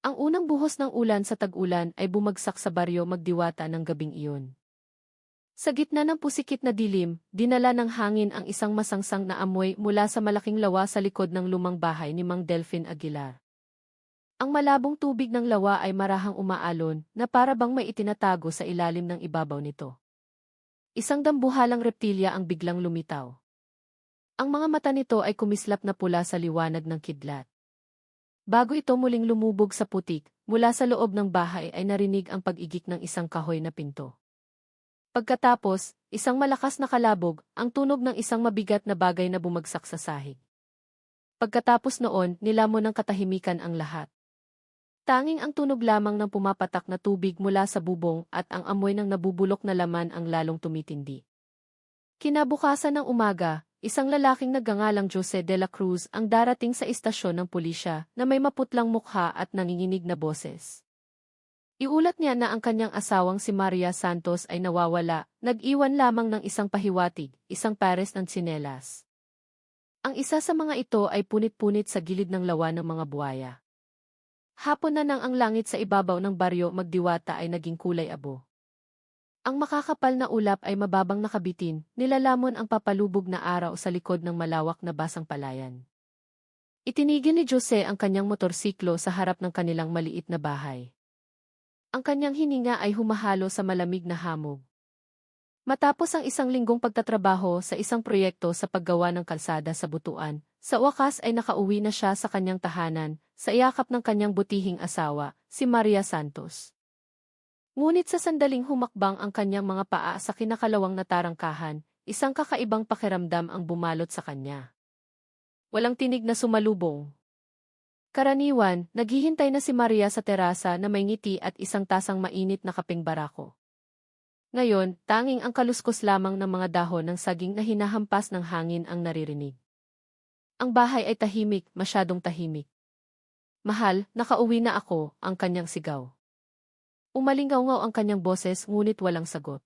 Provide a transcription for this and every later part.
Ang unang buhos ng ulan sa tag-ulan ay bumagsak sa baryo Magdiwata ng gabing iyon. Sa gitna ng pusikit na dilim, dinala ng hangin ang isang masangsang na amoy mula sa malaking lawa sa likod ng lumang bahay ni Mang Delphin Aguilar. Ang malabong tubig ng lawa ay marahang umaalon na para bang may itinatago sa ilalim ng ibabaw nito. Isang dambuhalang reptilya ang biglang lumitaw. Ang mga mata nito ay kumislap na pula sa liwanag ng kidlat. Bago ito muling lumubog sa putik, mula sa loob ng bahay ay narinig ang pag-igik ng isang kahoy na pinto. Pagkatapos, isang malakas na kalabog, ang tunog ng isang mabigat na bagay na bumagsak sa sahig. Pagkatapos noon, nilamon ng katahimikan ang lahat. Tanging ang tunog lamang ng pumapatak na tubig mula sa bubong at ang amoy ng nabubulok na laman ang lalong tumitindi. Kinabukasan ng umaga, isang lalaking nagngangalang Jose de la Cruz ang darating sa istasyon ng pulisya na may maputlang mukha at nanginginig na boses. Iulat niya na ang kanyang asawang si Maria Santos ay nawawala, nag-iwan lamang ng isang pahiwatig, isang pares ng tsinelas. Ang isa sa mga ito ay punit-punit sa gilid ng lawa ng mga buwaya. Hapon na nang ang langit sa ibabaw ng baryo Magdiwata ay naging kulay abo. Ang makakapal na ulap ay mababang nakabitin, nilalamon ang papalubog na araw sa likod ng malawak na basang palayan. Itinigil ni Jose ang kanyang motorsiklo sa harap ng kanilang maliit na bahay. Ang kanyang hininga ay humahalo sa malamig na hamog. Matapos ang isang linggong pagtatrabaho sa isang proyekto sa paggawa ng kalsada sa Butuan, sa wakas ay nakauwi na siya sa kanyang tahanan, sa iyakap ng kanyang butihing asawa, si Maria Santos. Ngunit sa sandaling humakbang ang kanyang mga paa sa kinakalawang na tarangkahan, isang kakaibang pakiramdam ang bumalot sa kanya. Walang tinig na sumalubong. Karaniwan, naghihintay na si Maria sa terasa na may ngiti at isang tasang mainit na kapeng barako. Ngayon, tanging ang kaluskos lamang ng mga dahon ng saging na hinahampas ng hangin ang naririnig. Ang bahay ay tahimik, masyadong tahimik. Mahal, nakauwi na ako, ang kanyang sigaw. Umalingaw-ngaw ang kanyang boses ngunit walang sagot.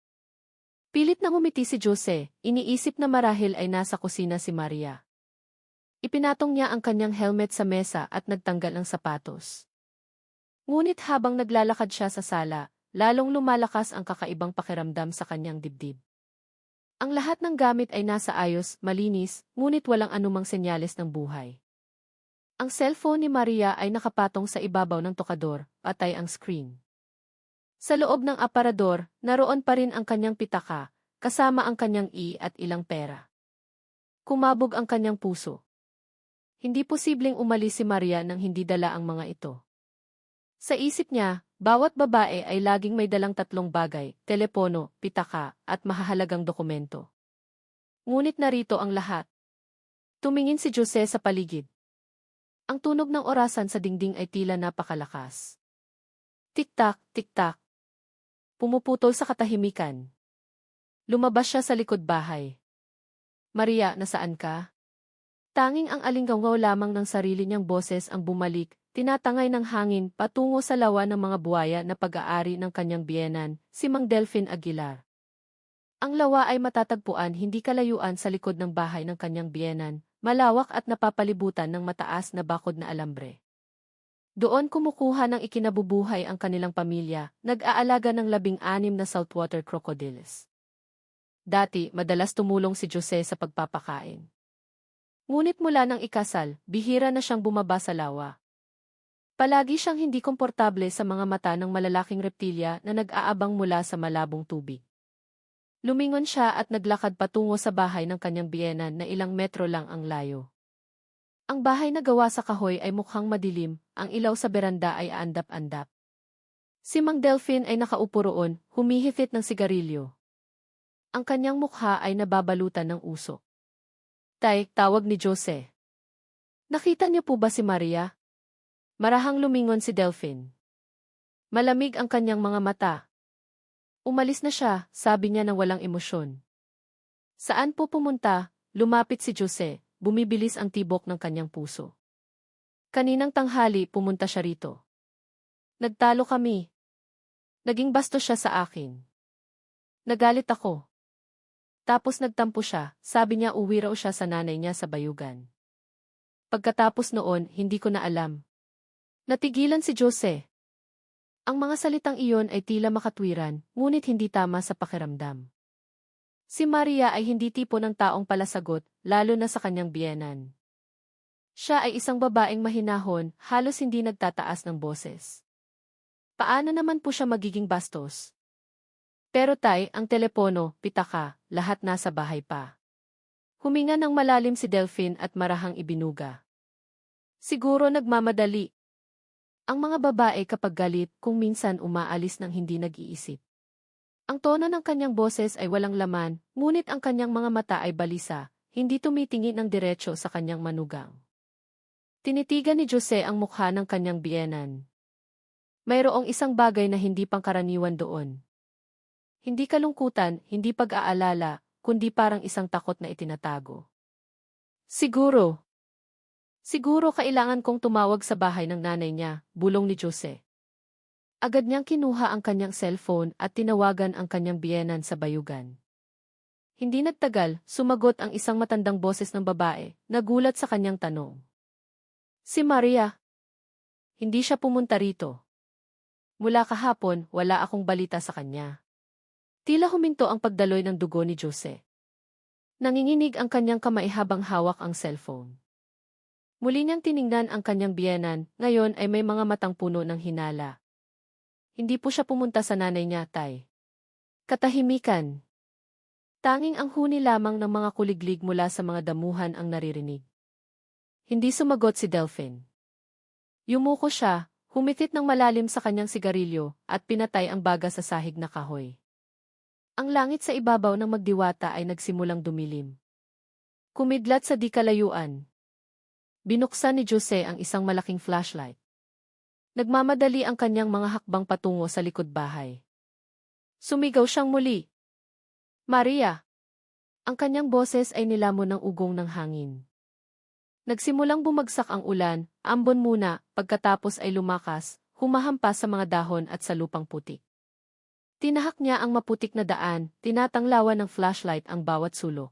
Pilit na ngumiti si Jose, iniisip na marahil ay nasa kusina si Maria. Ipinatong niya ang kanyang helmet sa mesa at nagtanggal ng sapatos. Ngunit habang naglalakad siya sa sala, lalong lumalakas ang kakaibang pakiramdam sa kanyang dibdib. Ang lahat ng gamit ay nasa ayos, malinis, ngunit walang anumang senyales ng buhay. Ang cellphone ni Maria ay nakapatong sa ibabaw ng tokador, patay ang screen. Sa loob ng aparador, naroon pa rin ang kanyang pitaka, kasama ang kanyang at ilang pera. Kumabog ang kanyang puso. Hindi posibleng umalis si Maria nang hindi dala ang mga ito. Sa isip niya, bawat babae ay laging may dalang tatlong bagay, telepono, pitaka, at mahahalagang dokumento. Ngunit narito ang lahat. Tumingin si Jose sa paligid. Ang tunog ng orasan sa dingding ay tila napakalakas. Tik-tak, tik-tak. Pumuputol sa katahimikan. Lumabas siya sa likod bahay. Maria, nasaan ka? Tanging ang alinggaw lamang ng sarili niyang boses ang bumalik, tinatangay ng hangin patungo sa lawa ng mga buwaya na pag-aari ng kanyang biyenan, si Mang Delphin Aguilar. Ang lawa ay matatagpuan hindi kalayuan sa likod ng bahay ng kanyang biyenan, malawak at napapalibutan ng mataas na bakod na alambre. Doon kumukuha ng ikinabubuhay ang kanilang pamilya, nag-aalaga ng 16 na saltwater crocodiles. Dati, madalas tumulong si Jose sa pagpapakain. Ngunit mula nang ikasal, bihira na siyang bumaba sa lawa. Palagi siyang hindi komportable sa mga mata ng malalaking reptilya na nag-aabang mula sa malabong tubig. Lumingon siya at naglakad patungo sa bahay ng kanyang biyenan na ilang metro lang ang layo. Ang bahay na gawa sa kahoy ay mukhang madilim, ang ilaw sa beranda ay aandap-andap. Si Mang Delphin ay nakaupo roon, humihifit ng sigarilyo. Ang kanyang mukha ay nababalutan ng usok. Tay, tawag ni Jose. Nakita niyo po ba si Maria? Marahang lumingon si Delphin. Malamig ang kanyang mga mata. Umalis na siya, sabi niya nang walang emosyon. Saan po pumunta? Lumapit si Jose, bumibilis ang tibok ng kanyang puso. Kaninang tanghali pumunta siya rito. Nagtalo kami. Naging bastos siya sa akin. Nagalit ako. Tapos nagtampo siya, sabi niya uwi raw siya sa nanay niya sa bayugan. Pagkatapos noon, hindi ko na alam. Natigilan si Jose. Ang mga salitang iyon ay tila makatwiran, ngunit hindi tama sa pakiramdam. Si Maria ay hindi tipo ng taong palasagot, lalo na sa kanyang biyenan. Siya ay isang babaeng mahinahon, halos hindi nagtataas ng boses. Paano naman po siya magiging bastos? Pero tay, ang telepono, pitaka, lahat nasa bahay pa. Huminga ng malalim si Delphine at marahang ibinuga. Siguro nagmamadali. Ang mga babae kapag galit kung minsan umaalis ng hindi nag-iisip. Ang tono ng kanyang boses ay walang laman, ngunit ang kanyang mga mata ay balisa, hindi tumitingin ng diretso sa kanyang manugang. Tinitigan ni Jose ang mukha ng kanyang biyenan. Mayroong isang bagay na hindi pangkaraniwan doon. Hindi kalungkutan, hindi pag-aalala, kundi parang isang takot na itinatago. Siguro kailangan kong tumawag sa bahay ng nanay niya, bulong ni Jose. Agad niyang kinuha ang kanyang cellphone at tinawagan ang kanyang biyenan sa bayugan. Hindi nagtagal, sumagot ang isang matandang boses ng babae, nagulat sa kanyang tanong. Si Maria. Hindi siya pumunta rito. Mula kahapon, wala akong balita sa kanya. Tila huminto ang pagdaloy ng dugo ni Jose. Nanginginig ang kanyang kamay habang hawak ang cellphone. Muli niyang tiningnan ang kanyang biyenan, ngayon ay may mga matang puno ng hinala. Hindi po siya pumunta sa nanay niya, tay. Katahimikan. Tanging ang huni lamang ng mga kuliglig mula sa mga damuhan ang naririnig. Hindi sumagot si Delphine. Yumuko siya, humitit ng malalim sa kanyang sigarilyo, at pinatay ang baga sa sahig na kahoy. Ang langit sa ibabaw ng magdiwata ay nagsimulang dumilim. Kumidlat sa di kalayuan. Binuksan ni Jose ang isang malaking flashlight. Nagmamadali ang kanyang mga hakbang patungo sa likod bahay. Sumigaw siyang muli. Maria! Ang kanyang boses ay nilamon ng ugong ng hangin. Nagsimulang bumagsak ang ulan, ambon muna, pagkatapos ay lumakas, humahampas sa mga dahon at sa lupang putik. Tinahak niya ang maputik na daan, tinatanglawan ng flashlight ang bawat sulok.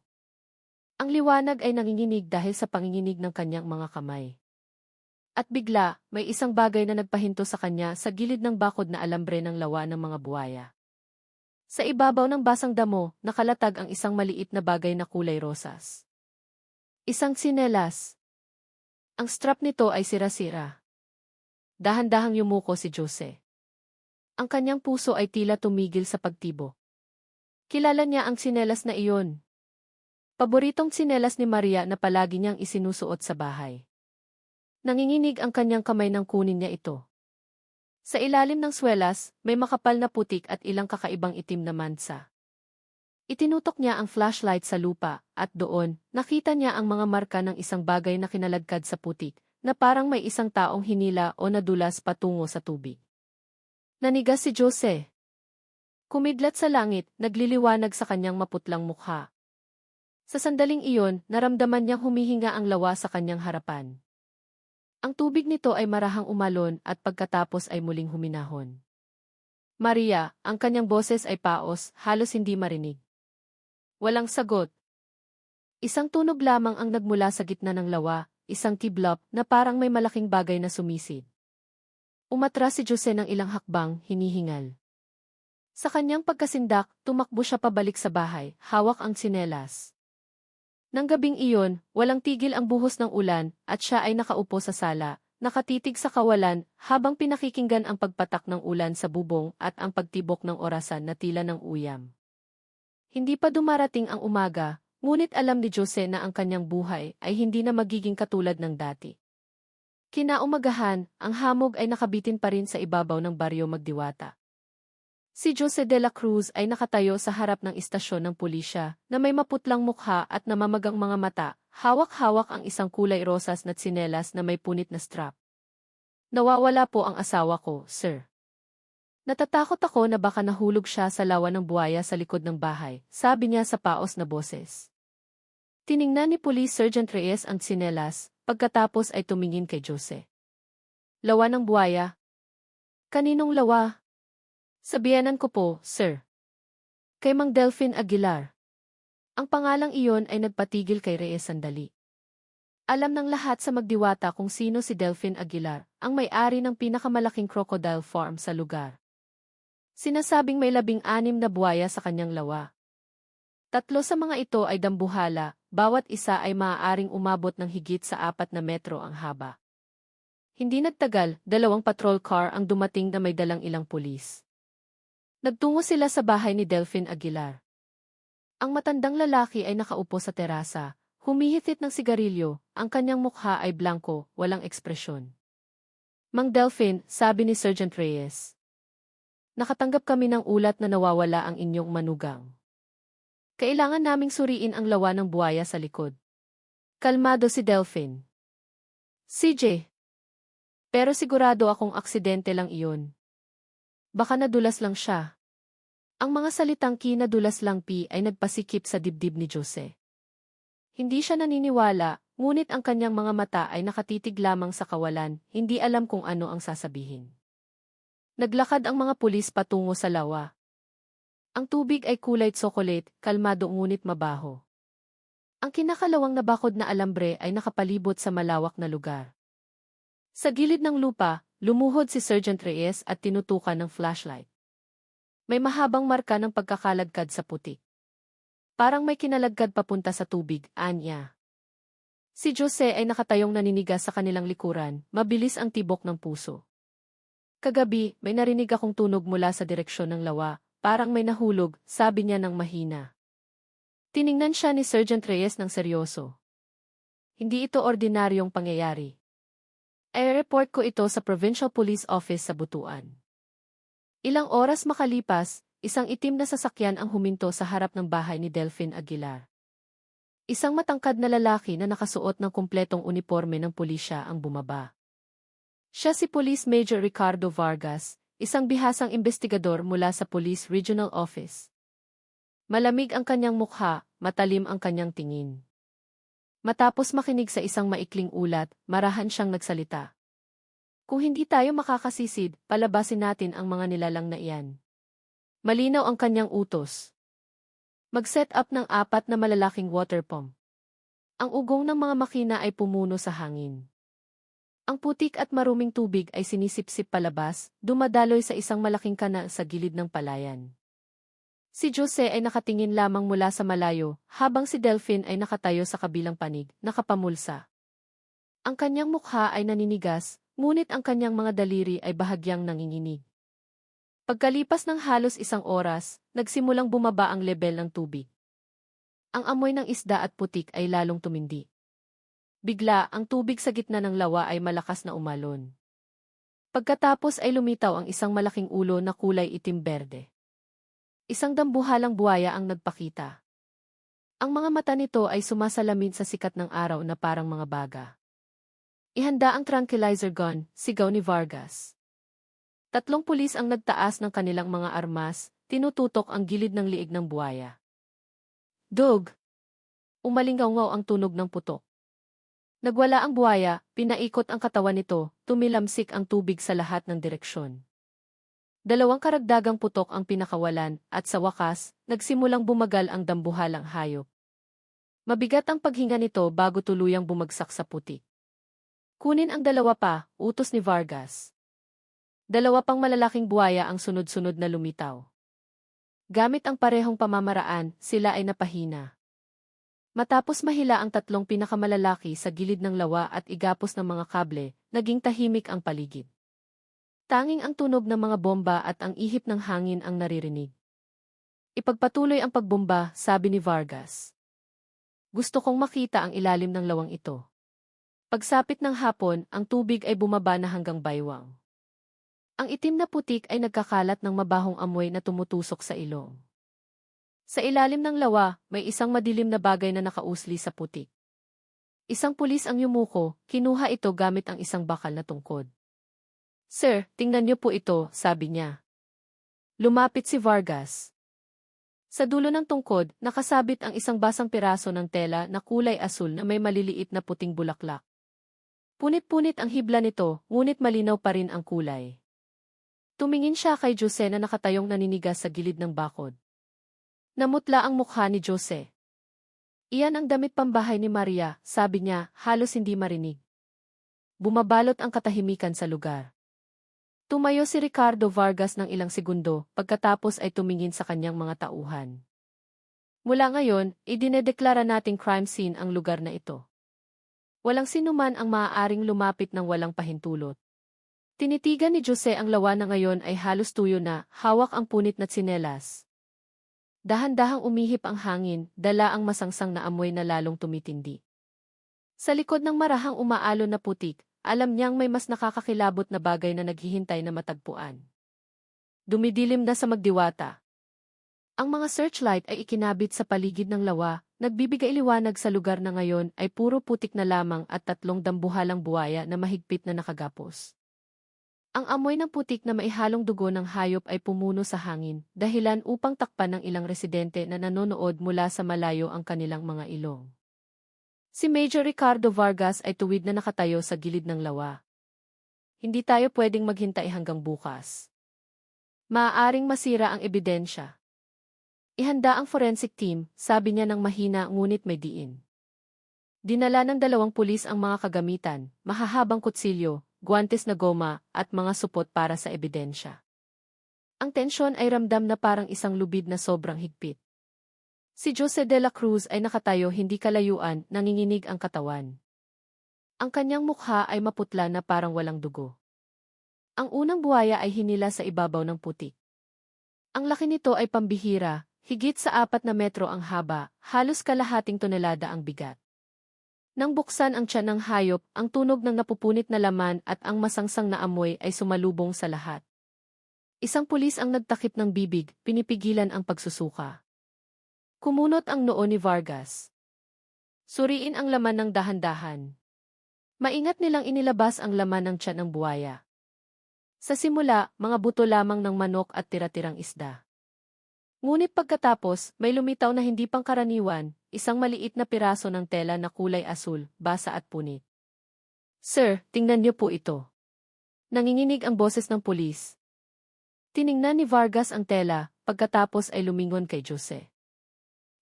Ang liwanag ay nanginginig dahil sa panginginig ng kanyang mga kamay. At bigla, may isang bagay na nagpahinto sa kanya sa gilid ng bakod na alambre ng lawa ng mga buwaya. Sa ibabaw ng basang damo, nakalatag ang isang maliit na bagay na kulay rosas. Isang tsinelas. Ang strap nito ay sira-sira. Dahan-dahang yumuko si Jose. Ang kanyang puso ay tila tumigil sa pagtibok. Kilala niya ang tsinelas na iyon. Paboritong tsinelas ni Maria na palagi niyang isinusuot sa bahay. Nanginginig ang kanyang kamay nang kunin niya ito. Sa ilalim ng swelas, may makapal na putik at ilang kakaibang itim na mansa. Itinutok niya ang flashlight sa lupa, at doon, nakita niya ang mga marka ng isang bagay na kinaladkad sa putik, na parang may isang taong hinila o nadulas patungo sa tubig. Nanigas si Jose. Kumidlat sa langit, nagliliwanag sa kanyang maputlang mukha. Sa sandaling iyon, naramdaman niyang humihinga ang lawa sa kanyang harapan. Ang tubig nito ay marahang umalon at pagkatapos ay muling huminahon. Maria, ang kanyang boses ay paos, halos hindi marinig. Walang sagot. Isang tunog lamang ang nagmula sa gitna ng lawa, isang kiblap na parang may malaking bagay na sumisid. Umatras si Jose ng ilang hakbang, hinihingal. Sa kanyang pagkasindak, tumakbo siya pabalik sa bahay, hawak ang tsinelas. Nang gabing iyon, walang tigil ang buhos ng ulan, at siya ay nakaupo sa sala, nakatitig sa kawalan, habang pinakikinggan ang pagpatak ng ulan sa bubong at ang pagtibok ng orasan na tila ng uyam. Hindi pa dumarating ang umaga, ngunit alam ni Jose na ang kanyang buhay ay hindi na magiging katulad ng dati. Kinaumagahan, ang hamog ay nakabitin pa rin sa ibabaw ng baryo Magdiwata. Si Jose de la Cruz ay nakatayo sa harap ng istasyon ng pulisya na may maputlang mukha at namamagang mga mata, hawak-hawak ang isang kulay rosas na tsinelas na may punit na strap. Nawawala po ang asawa ko, sir. Natatakot ako na baka nahulog siya sa lawa ng buwaya sa likod ng bahay, sabi niya sa paos na boses. Tiningnan ni Police Sergeant Reyes ang tsinelas, pagkatapos ay tumingin kay Jose. Lawa ng buwaya? Kaninong lawa? Sabihanan ko po, sir. Kay Mang Delphine Aguilar. Ang pangalang iyon ay nagpatigil kay Reyes sandali. Alam ng lahat sa magdiwata kung sino si Delphine Aguilar, ang may-ari ng pinakamalaking crocodile farm sa lugar. Sinasabing may 16 na buwaya sa kanyang lawa. 3 sa mga ito ay dambuhala, bawat isa ay maaaring umabot ng higit sa 4 na metro ang haba. Hindi nagtagal, 2 patrol car ang dumating na may dalang ilang pulis. Nagtungo sila sa bahay ni Delphine Aguilar. Ang matandang lalaki ay nakaupo sa terasa, humihitit ng sigarilyo, ang kanyang mukha ay blanko, walang ekspresyon. Mang Delphine, sabi ni Sergeant Reyes. Nakatanggap kami ng ulat na nawawala ang inyong manugang. Kailangan naming suriin ang lawa ng buwaya sa likod. Kalmado si Delphine. CJ. Pero sigurado akong aksidente lang iyon. Baka nadulas lang siya. Ang mga salitang kinadulas lang pi ay nagpasikip sa dibdib ni Jose. Hindi siya naniniwala, ngunit ang kanyang mga mata ay nakatitig lamang sa kawalan, hindi alam kung ano ang sasabihin. Naglakad ang mga pulis patungo sa lawa. Ang tubig ay kulay tsokolate, kalmado ngunit mabaho. Ang kinakalawang na bakod na alambre ay nakapalibot sa malawak na lugar. Sa gilid ng lupa, lumuhod si Sergeant Reyes at tinutukan ng flashlight. May mahabang marka ng pagkakalagkad sa putik. Parang may kinalagkad papunta sa tubig, anya. Si Jose ay nakatayong naninigas sa kanilang likuran, mabilis ang tibok ng puso. Kagabi, may narinig akong tunog mula sa direksyon ng lawa, parang may nahulog, sabi niya ng mahina. Tiningnan siya ni Sergeant Reyes ng seryoso. Hindi ito ordinaryong pangyayari. I-report ko ito sa Provincial Police Office sa Butuan. Ilang oras makalipas, isang itim na sasakyan ang huminto sa harap ng bahay ni Delphine Aguilar. Isang matangkad na lalaki na nakasuot ng kumpletong uniforme ng pulisya ang bumaba. Siya si Police Major Ricardo Vargas, isang bihasang investigador mula sa Police Regional Office. Malamig ang kanyang mukha, matalim ang kanyang tingin. Matapos makinig sa isang maikling ulat, marahan siyang nagsalita. Kung hindi tayo makakasisid, palabasin natin ang mga nilalang na iyan. Malinaw ang kanyang utos. Mag-set up ng 4 na malalaking water pump. Ang ugong ng mga makina ay pumuno sa hangin. Ang putik at maruming tubig ay sinisipsip palabas, dumadaloy sa isang malaking kana sa gilid ng palayan. Si Jose ay nakatingin lamang mula sa malayo, habang si Delphine ay nakatayo sa kabilang panig, nakapamulsa. Ang kanyang mukha ay naninigas, ngunit ang kanyang mga daliri ay bahagyang nanginginig. Pagkalipas ng halos 1 oras, nagsimulang bumaba ang lebel ng tubig. Ang amoy ng isda at putik ay lalong tumindi. Bigla, ang tubig sa gitna ng lawa ay malakas na umalon. Pagkatapos ay lumitaw ang isang malaking ulo na kulay itim-berde. Isang dambuhalang buwaya ang nagpakita. Ang mga mata nito ay sumasalamin sa sikat ng araw na parang mga baga. Ihanda ang tranquilizer gun, sigaw ni Vargas. 3 pulis ang nagtaas ng kanilang mga armas, tinututok ang gilid ng liig ng buwaya. Dug! Umalingaw-ngaw ang tunog ng putok. Nagwala ang buwaya, pinaikot ang katawan nito, tumilamsik ang tubig sa lahat ng direksyon. 2 karagdagang putok ang pinakawalan, at sa wakas, nagsimulang bumagal ang dambuhalang hayop. Mabigat ang paghinga nito bago tuluyang bumagsak sa putik. Kunin ang 2 pa, utos ni Vargas. 2 pang malalaking buwaya ang sunod-sunod na lumitaw. Gamit ang parehong pamamaraan, sila ay napahina. Matapos mahila ang 3 pinakamalalaki sa gilid ng lawa at igapos ng mga kable, naging tahimik ang paligid. Tanging ang tunog ng mga bomba at ang ihip ng hangin ang naririnig. Ipagpatuloy ang pagbomba, sabi ni Vargas. Gusto kong makita ang ilalim ng lawang ito. Pagsapit ng hapon, ang tubig ay bumaba na hanggang baywang. Ang itim na putik ay nagkakalat ng mabahong amoy na tumutusok sa ilong. Sa ilalim ng lawa, may isang madilim na bagay na nakausli sa putik. Isang pulis ang yumuko, kinuha ito gamit ang isang bakal na tungkod. Sir, tingnan niyo po ito, sabi niya. Lumapit si Vargas. Sa dulo ng tungkod, nakasabit ang isang basang piraso ng tela na kulay asul na may maliliit na puting bulaklak. Punit-punit ang hibla nito, ngunit malinaw pa rin ang kulay. Tumingin siya kay Jose na nakatayong naninigas sa gilid ng bakod. Namutla ang mukha ni Jose. Iyan ang damit pambahay ni Maria, sabi niya, halos hindi marinig. Bumabalot ang katahimikan sa lugar. Tumayo si Ricardo Vargas ng ilang segundo, pagkatapos ay tumingin sa kanyang mga tauhan. Mula ngayon, idinedeklara nating crime scene ang lugar na ito. Walang sinuman ang maaaring lumapit ng walang pahintulot. Tinitigan ni Jose ang lawa na ngayon ay halos tuyo na, hawak ang punit na tsinelas. Dahan-dahang umihip ang hangin, dala ang masangsang na amoy na lalong tumitindi. Sa likod ng marahang umaalon na putik, alam niyang may mas nakakakilabot na bagay na naghihintay na matagpuan. Dumidilim na sa magdiwata. Ang mga searchlight ay ikinabit sa paligid ng lawa, nagbibigay liwanag sa lugar na ngayon ay puro putik na lamang at 3 dambuhalang buwaya na mahigpit na nakagapos. Ang amoy ng putik na maihalong dugo ng hayop ay pumuno sa hangin, dahilan upang takpan ng ilang residente na nanonood mula sa malayo ang kanilang mga ilong. Si Major Ricardo Vargas ay tuwid na nakatayo sa gilid ng lawa. Hindi tayo pwedeng maghintay hanggang bukas. Maaaring masira ang ebidensya. Ihanda ang forensic team, sabi niya ng mahina ngunit may diin. Dinala ng 2 pulis ang mga kagamitan, mahahabang kutsilyo, guwantes na goma, at mga supot para sa ebidensya. Ang tensyon ay ramdam na parang isang lubid na sobrang higpit. Si Jose de la Cruz ay nakatayo hindi kalayuan, nanginginig ang katawan. Ang kanyang mukha ay maputla na parang walang dugo. Ang unang buhaya ay hinila sa ibabaw ng putik. Ang laki nito ay pambihira, higit sa 4 na metro ang haba, halos kalahating tonelada ang bigat. Nang buksan ang tiyan ng hayop, ang tunog ng napupunit na laman at ang masangsang na amoy ay sumalubong sa lahat. Isang pulis ang nagtakip ng bibig, pinipigilan ang pagsusuka. Kumunot ang noo ni Vargas. Suriin ang laman ng dahan-dahan. Maingat nilang inilabas ang laman ng tiyan ng buwaya. Sa simula, mga buto lamang ng manok at tira-tirang isda. Ngunit pagkatapos, may lumitaw na hindi pangkaraniwan, isang maliit na piraso ng tela na kulay asul, basa at punit. Sir, tingnan niyo po ito. Nanginginig ang boses ng pulis. Tiningnan ni Vargas ang tela, pagkatapos ay lumingon kay Jose.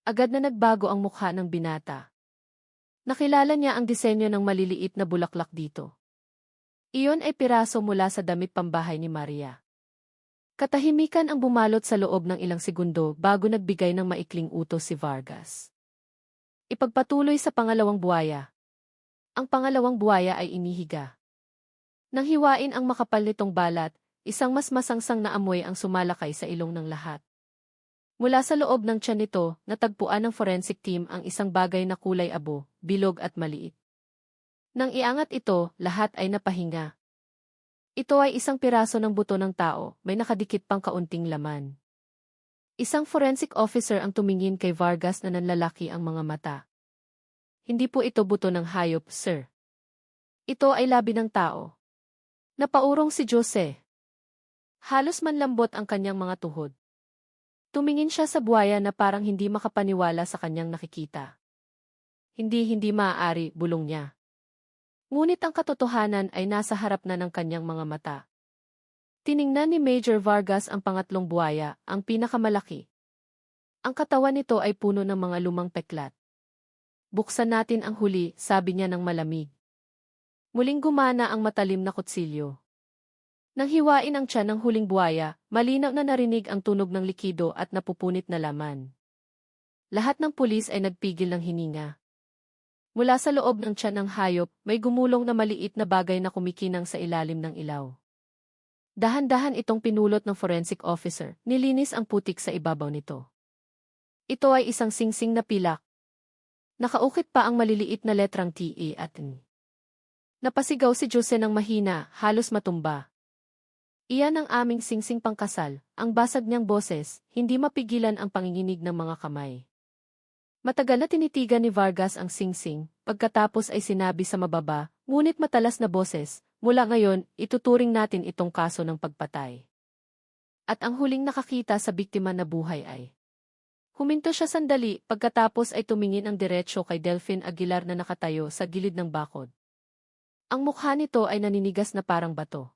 Agad na nagbago ang mukha ng binata. Nakilala niya ang disenyo ng maliliit na bulaklak dito. Iyon ay piraso mula sa damit pambahay ni Maria. Katahimikan ang bumalot sa loob ng ilang segundo bago nagbigay ng maikling utos si Vargas. Ipagpatuloy sa pangalawang buwaya. Ang pangalawang buwaya ay inihiga. Nang hiwain ang makapal nitong balat, isang mas masangsang na amoy ang sumalakay sa ilong ng lahat. Mula sa loob ng tiyan nito, natagpuan ng forensic team ang isang bagay na kulay abo, bilog at maliit. Nang iangat ito, lahat ay napahinga. Ito ay isang piraso ng buto ng tao, may nakadikit pang kaunting laman. Isang forensic officer ang tumingin kay Vargas na nanlalaki ang mga mata. Hindi po ito buto ng hayop, sir. Ito ay labi ng tao. Napaurong si Jose. Halos manlambot ang kanyang mga tuhod. Tumingin siya sa buwaya na parang hindi makapaniwala sa kanyang nakikita. Hindi maaari, bulong niya. Ngunit ang katotohanan ay nasa harap na ng kanyang mga mata. Tiningnan ni Major Vargas ang pangatlong buwaya, ang pinakamalaki. Ang katawan nito ay puno ng mga lumang peklat. Buksan natin ang huli, sabi niya ng malamig. Muling gumana ang matalim na kutsilyo. Nang hiwain ang tiyan ng huling buwaya, malinaw na narinig ang tunog ng likido at napupunit na laman. Lahat ng pulis ay nagpigil ng hininga. Mula sa loob ng tiyan ng hayop, may gumulong na maliit na bagay na kumikinang sa ilalim ng ilaw. Dahan-dahan itong pinulot ng forensic officer, nilinis ang putik sa ibabaw nito. Ito ay isang singsing na pilak. Nakaukit pa ang maliliit na letrang T.E. at N. Napasigaw si Jose ng mahina, halos matumba. Iyan ang aming singsing pangkasal, ang basag niyang boses, hindi mapigilan ang panginginig ng mga kamay. Matagal na tinitigan ni Vargas ang singsing, pagkatapos ay sinabi sa mababa, ngunit matalas na boses, mula ngayon, ituturing natin itong kaso ng pagpatay. At ang huling nakakita sa biktima na buhay ay. Huminto siya sandali, pagkatapos ay tumingin ang diretsyo kay Delphine Aguilar na nakatayo sa gilid ng bakod. Ang mukha nito ay naninigas na parang bato.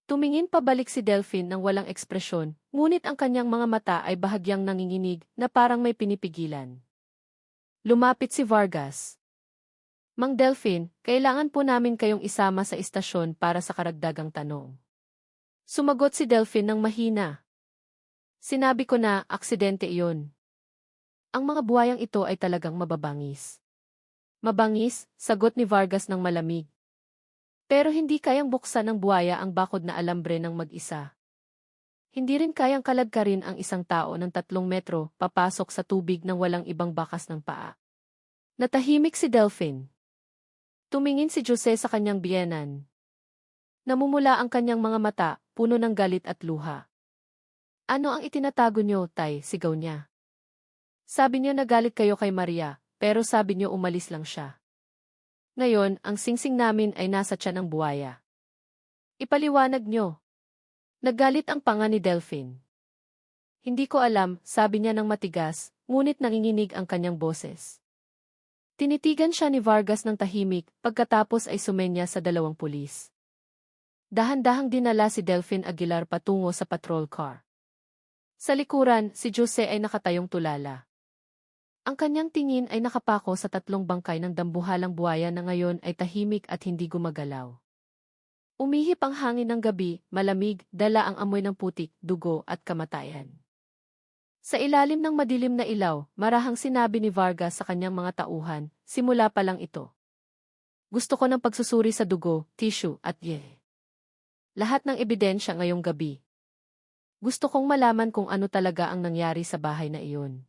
Tumingin pabalik si Delphine nang walang ekspresyon, ngunit ang kanyang mga mata ay bahagyang nanginginig na parang may pinipigilan. Lumapit si Vargas. Mang Delphin, kailangan po namin kayong isama sa istasyon para sa karagdagang tanong. Sumagot si Delphin ng mahina. Sinabi ko na, aksidente iyon. Ang mga buhayang ito ay talagang mababangis. Mabangis, sagot ni Vargas ng malamig. Pero hindi kayang buksan ng buhaya ang bakod na alambre ng mag-isa. Hindi rin kayang kalagkarin ang isang tao ng 3 metro papasok sa tubig nang walang ibang bakas ng paa. Natahimik si Delphin. Tumingin si Jose sa kanyang biyenan. Namumula ang kanyang mga mata, puno ng galit at luha. Ano ang itinatago niyo, Tay? Sigaw niya. Sabi niyo nagalit kayo kay Maria, pero sabi niyo umalis lang siya. Ngayon, ang singsing namin ay nasa tiyan ng buhaya. Ipaliwanag niyo. Naggalit ang panga ni Delphin. Hindi ko alam, sabi niya ng matigas, ngunit nanginginig ang kanyang boses. Tinitigan siya ni Vargas ng tahimik, pagkatapos ay sumenya sa 2 pulis. Dahan-dahang dinala si Delphin Aguilar patungo sa patrol car. Sa likuran, si Jose ay nakatayong tulala. Ang kanyang tingin ay nakapako sa 3 bangkay ng dambuhalang buhaya na ngayon ay tahimik at hindi gumagalaw. Umihip ang hangin ng gabi, malamig, dala ang amoy ng putik, dugo at kamatayan. Sa ilalim ng madilim na ilaw, marahang sinabi ni Vargas sa kanyang mga tauhan, simula pa lang ito. Gusto ko ng pagsusuri sa dugo, tissue at lahat ng ebidensya ngayong gabi. Gusto kong malaman kung ano talaga ang nangyari sa bahay na iyon.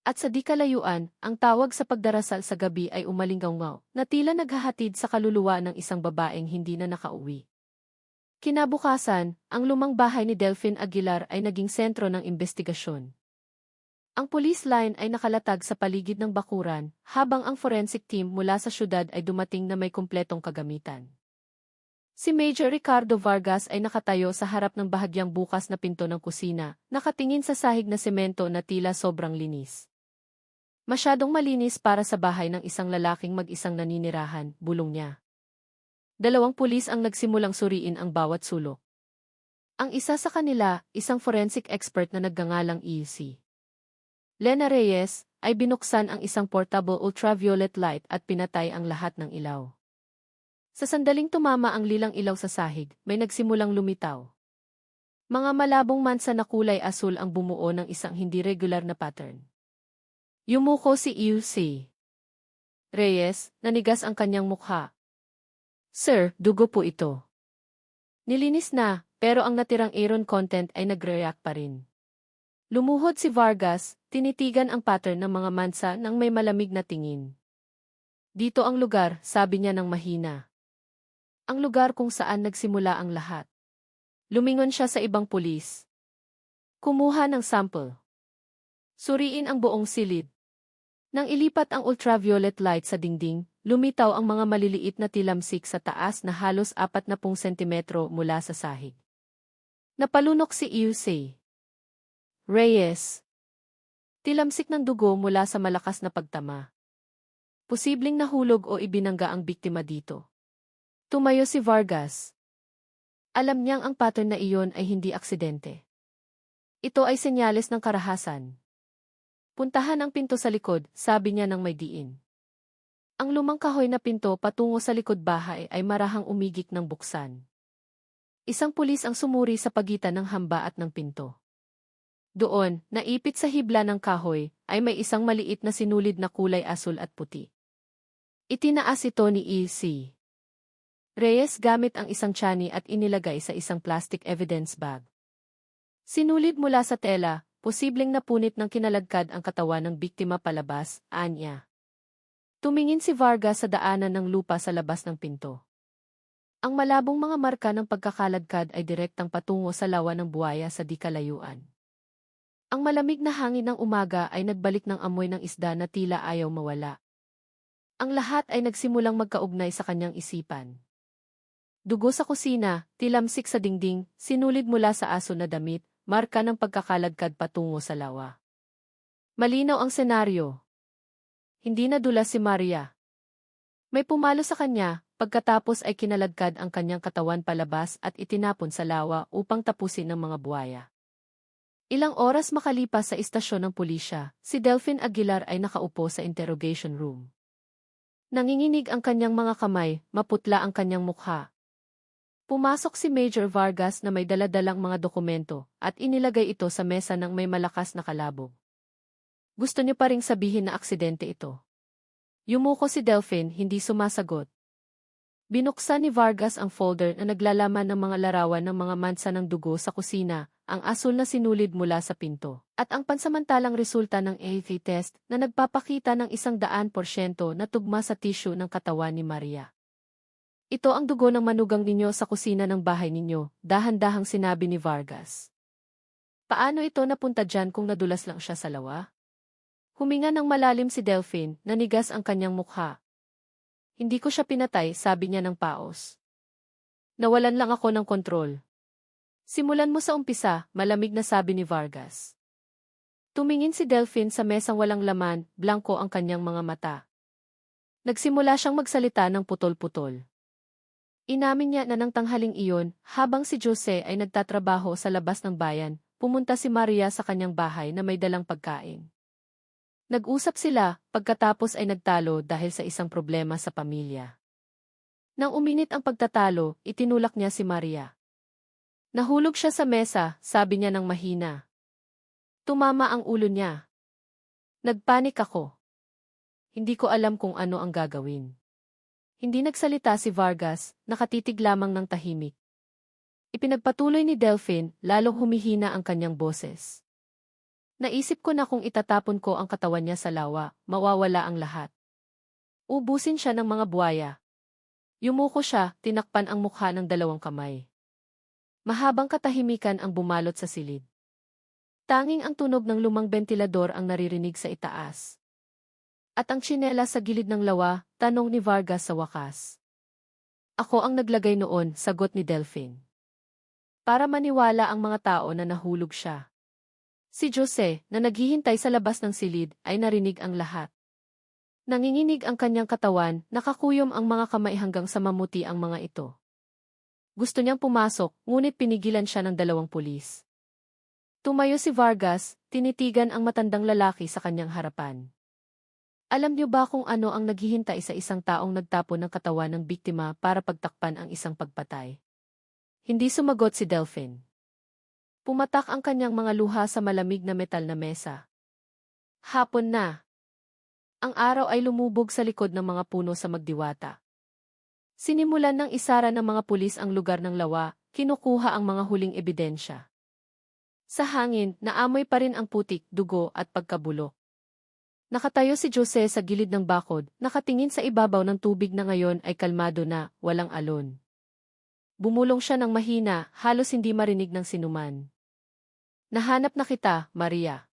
At sa di kalayuan, ang tawag sa pagdarasal sa gabi ay umalingaw na tila naghahatid sa kaluluwa ng isang babaeng hindi na nakauwi. Kinabukasan, ang lumang bahay ni Delphin Aguilar ay naging sentro ng investigasyon. Ang police line ay nakalatag sa paligid ng bakuran, habang ang forensic team mula sa syudad ay dumating na may kumpletong kagamitan. Si Major Ricardo Vargas ay nakatayo sa harap ng bahagyang bukas na pinto ng kusina, nakatingin sa sahig na semento na tila sobrang linis. Masyadong malinis para sa bahay ng isang lalaking mag-isang naninirahan, bulong niya. 2 pulis ang nagsimulang suriin ang bawat sulok. Ang isa sa kanila, isang forensic expert na nagngangalang EUC. Lena Reyes, ay binuksan ang isang portable ultraviolet light at pinatay ang lahat ng ilaw. Sa sandaling tumama ang lilang ilaw sa sahig, may nagsimulang lumitaw. Mga malabong mansa na kulay asul ang bumuo ng isang hindi regular na pattern. Yumuko si EUC. Reyes, nanigas ang kanyang mukha. Sir, dugo po ito. Nilinis na, pero ang natirang iron content ay nagre-react pa rin. Lumuhod si Vargas, tinitigan ang pattern ng mga mansa nang may malamig na tingin. Dito ang lugar, sabi niya ng mahina. Ang lugar kung saan nagsimula ang lahat. Lumingon siya sa ibang pulis. Kumuha ng sample. Suriin ang buong silid. Nang ilipat ang ultraviolet light sa dingding, lumitaw ang mga maliliit na tilamsik sa taas na halos 40 sentimetro mula sa sahig. Napalunok si EUC. Reyes. Tilamsik ng dugo mula sa malakas na pagtama. Posibleng nahulog o ibinangga ang biktima dito. Tumayo si Vargas. Alam niyang ang pattern na iyon ay hindi aksidente. Ito ay senyales ng karahasan. Puntahan ang pinto sa likod, sabi niya ng may diin. Ang lumang kahoy na pinto patungo sa likod bahay ay marahang umigik ng buksan. Isang pulis ang sumuri sa pagitan ng hamba at ng pinto. Doon, naipit sa hibla ng kahoy, ay may isang maliit na sinulid na kulay asul at puti. Itinaas ito ni EC. Reyes gamit ang isang tiyan at inilagay sa isang plastic evidence bag. Sinulid mula sa tela, posibleng napunit ng kinalagkad ang katawan ng biktima palabas, anya. Tumingin si Vargas sa daanan ng lupa sa labas ng pinto. Ang malabong mga marka ng pagkakaladkad ay direktang patungo sa lawa ng buhaya sa di kalayuan. Ang malamig na hangin ng umaga ay nagbalik ng amoy ng isda na tila ayaw mawala. Ang lahat ay nagsimulang magkaugnay sa kanyang isipan. Dugo sa kusina, tilamsik sa dingding, sinulid mula sa aso na damit, marka ng pagkakaladkad patungo sa lawa. Malinaw ang senaryo. Hindi nadulas si Maria. May pumalo sa kanya, pagkatapos ay kinaladkad ang kanyang katawan palabas at itinapon sa lawa upang tapusin ng mga buhaya. Ilang oras makalipas sa istasyon ng pulisya, si Delphine Aguilar ay nakaupo sa interrogation room. Nanginginig ang kanyang mga kamay, maputla ang kanyang mukha. Pumasok si Major Vargas na may daladalang mga dokumento at inilagay ito sa mesa ng may malakas na kalabog. Gusto niyo pa ring sabihin na aksidente ito? Yumuko si Delphine, hindi sumasagot. Binuksan ni Vargas ang folder na naglalaman ng mga larawan ng mga mansa ng dugo sa kusina, ang asul na sinulid mula sa pinto, at ang pansamantalang resulta ng AFA test na nagpapakita ng 100% na tugma sa tissue ng katawan ni Maria. Ito ang dugo ng manugang ninyo sa kusina ng bahay ninyo, dahan-dahang sinabi ni Vargas. Paano ito napunta dyan kung nadulas lang siya sa lawa? Huminga ng malalim si Delphine, nanigas ang kanyang mukha. Hindi ko siya pinatay, sabi niya ng paos. Nawalan lang ako ng kontrol. Simulan mo sa umpisa, malamig na sabi ni Vargas. Tumingin si Delphine sa mesang walang laman, blanko ang kanyang mga mata. Nagsimula siyang magsalita ng putol-putol. Inamin niya na ng tanghaling iyon, habang si Jose ay nagtatrabaho sa labas ng bayan, pumunta si Maria sa kanyang bahay na may dalang pagkain. Nag-usap sila, pagkatapos ay nagtalo dahil sa isang problema sa pamilya. Nang uminit ang pagtatalo, itinulak niya si Maria. Nahulog siya sa mesa, sabi niya ng mahina. Tumama ang ulo niya. Nagpanik ako. Hindi ko alam kung ano ang gagawin. Hindi nagsalita si Vargas, nakatitig lamang ng tahimik. Ipinagpatuloy ni Delphine, lalong humihina ang kanyang boses. Naisip ko na kung itatapon ko ang katawan niya sa lawa, mawawala ang lahat. Ubusin siya ng mga buwaya. Yumuko siya, tinakpan ang mukha ng dalawang kamay. Mahabang katahimikan ang bumalot sa silid. Tanging ang tunog ng lumang bentilador ang naririnig sa itaas. At ang tsinela sa gilid ng lawa, tanong ni Vargas sa wakas. Ako ang naglagay noon, sagot ni Delphine. Para maniwala ang mga tao na nahulog siya. Si Jose, na naghihintay sa labas ng silid, ay narinig ang lahat. Nanginginig ang kanyang katawan, nakakuyom ang mga kamay hanggang sa mamuti ang mga ito. Gusto niyang pumasok, ngunit pinigilan siya ng dalawang pulis. Tumayo si Vargas, tinitigan ang matandang lalaki sa kanyang harapan. Alam niyo ba kung ano ang naghihintay sa isang taong nagtapon ng katawan ng biktima para pagtakpan ang isang pagpatay? Hindi sumagot si Delphine. Pumatak ang kanyang mga luha sa malamig na metal na mesa. Hapon na. Ang araw ay lumubog sa likod ng mga puno sa magdiwata. Sinimulan ng isara ng mga pulis ang lugar ng lawa, kinukuha ang mga huling ebidensya. Sa hangin, naamoy pa rin ang putik, dugo at pagkabulok. Nakatayo si Jose sa gilid ng bakod, nakatingin sa ibabaw ng tubig na ngayon ay kalmado na, walang alon. Bumulong siya ng mahina, halos hindi marinig ng sinuman. Nahanap na kita, Maria.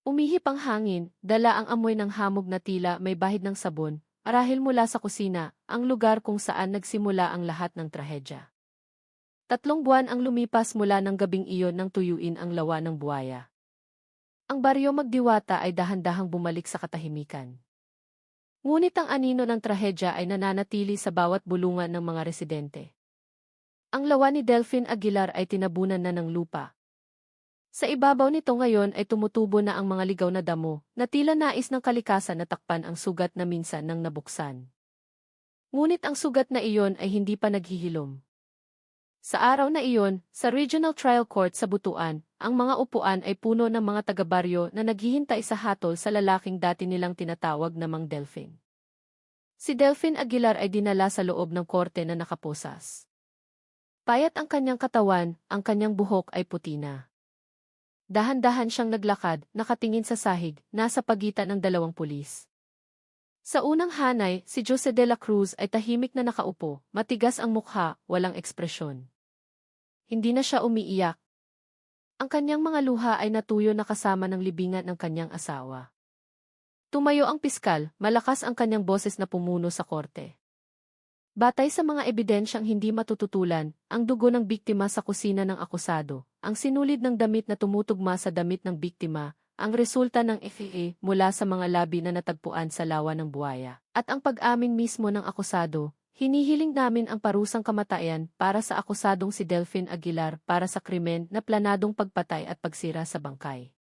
Umihip ang hangin, dala ang amoy ng hamog na tila may bahid ng sabon, marahil mula sa kusina, ang lugar kung saan nagsimula ang lahat ng trahedya. 3 buwan ang lumipas mula ng gabing iyon nang tuyuin ang lawa ng buwaya. Ang baryo Magdiwata ay dahan-dahang bumalik sa katahimikan. Ngunit ang anino ng trahedya ay nananatili sa bawat bulungan ng mga residente. Ang lawa ni Delphine Aguilar ay tinabunan na ng lupa. Sa ibabaw nito ngayon ay tumutubo na ang mga ligaw na damo, na tila nais ng kalikasan na takpan ang sugat na minsan nang nabuksan. Ngunit ang sugat na iyon ay hindi pa naghihilom. Sa araw na iyon, sa Regional Trial Court sa Butuan, ang mga upuan ay puno ng mga taga-baryo na naghihintay sa hatol sa lalaking dati nilang tinatawag na Mang Delphine. Si Delphine Aguilar ay dinala sa loob ng korte na nakaposas. Payat ang kanyang katawan, ang kanyang buhok ay puti na. Dahan-dahan siyang naglakad, nakatingin sa sahig, nasa pagitan ng 2 pulis. Sa unang hanay, si Jose de la Cruz ay tahimik na nakaupo, matigas ang mukha, walang ekspresyon. Hindi na siya umiiyak. Ang kanyang mga luha ay natuyo na kasama ng libingan ng kanyang asawa. Tumayo ang piskal, malakas ang kanyang boses na pumuno sa korte. Batay sa mga ebidensyang hindi matututulan, ang dugo ng biktima sa kusina ng akusado, ang sinulid ng damit na tumutugma sa damit ng biktima, ang resulta ng FAA mula sa mga labi na natagpuan sa lawa ng buwaya, at ang pag-amin mismo ng akusado, Hinihiling namin ang parusang kamatayan para sa akusadong si Delphine Aguilar para sa krimen na planadong pagpatay at pagsira sa bangkay.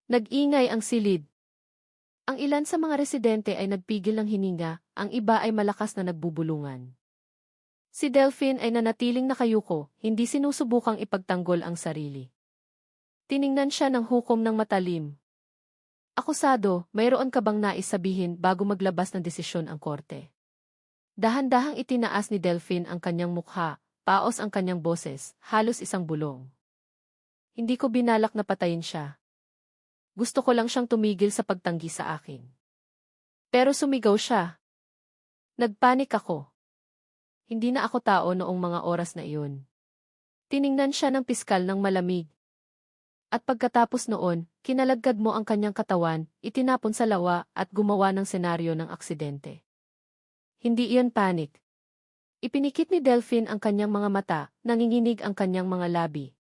Nag-ingay ang silid. Ang ilan sa mga residente ay nagpigil ng hininga, ang iba ay malakas na nagbubulungan. Si Delphine ay nanatiling nakayuko, hindi sinusubukang ipagtanggol ang sarili. Tiningnan siya ng hukom ng matalim. Akusado, mayroon ka bang nais sabihin bago maglabas ng desisyon ang korte? Dahan-dahang itinaas ni Delphine ang kanyang mukha, paos ang kanyang boses, halos isang bulong. Hindi ko binalak na patayin siya. Gusto ko lang siyang tumigil sa pagtanggi sa akin. Pero sumigaw siya. Nagpanik ako. Hindi na ako tao noong mga oras na iyon. Tiningnan siya ng piskal ng malamig. At pagkatapos noon, kinalagkad mo ang kanyang katawan, itinapon sa lawa at gumawa ng senaryo ng aksidente. Hindi iyon panik. Ipinikit ni Delphine ang kanyang mga mata, nanginginig ang kanyang mga labi.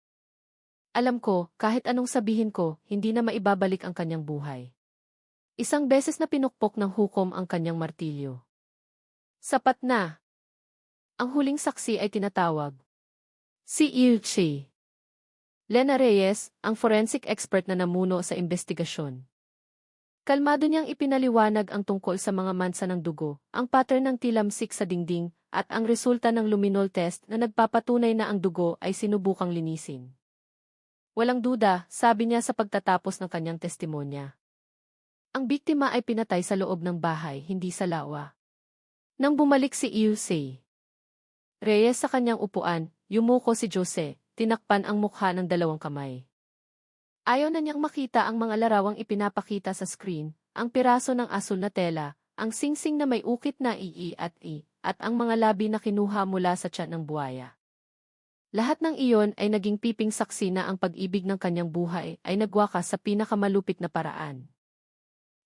Alam ko, kahit anong sabihin ko, hindi na maibabalik ang kanyang buhay. Isang beses na pinukpok ng hukom ang kanyang martilyo. Sapat na. Ang huling saksi ay tinatawag. Si Ilchi. Lena Reyes, ang forensic expert na namuno sa investigasyon. Kalmado niyang ipinaliwanag ang tungkol sa mga mansa ng dugo, ang pattern ng tilamsik sa dingding, at ang resulta ng luminol test na nagpapatunay na ang dugo ay sinubukang linisin. Walang duda, sabi niya sa pagtatapos ng kanyang testimonya. Ang biktima ay pinatay sa loob ng bahay, hindi sa lawa. Nang bumalik si Ilse Reyes sa kanyang upuan, yumuko si Jose, tinakpan ang mukha ng dalawang kamay. Ayaw na niyang makita ang mga larawang ipinapakita sa screen, ang piraso ng asul na tela, ang singsing na may ukit na at ang mga labi na kinuha mula sa tiyan ng buwaya. Lahat ng iyon ay naging piping saksi na ang pag-ibig ng kanyang buhay ay nagwakas sa pinakamalupit na paraan.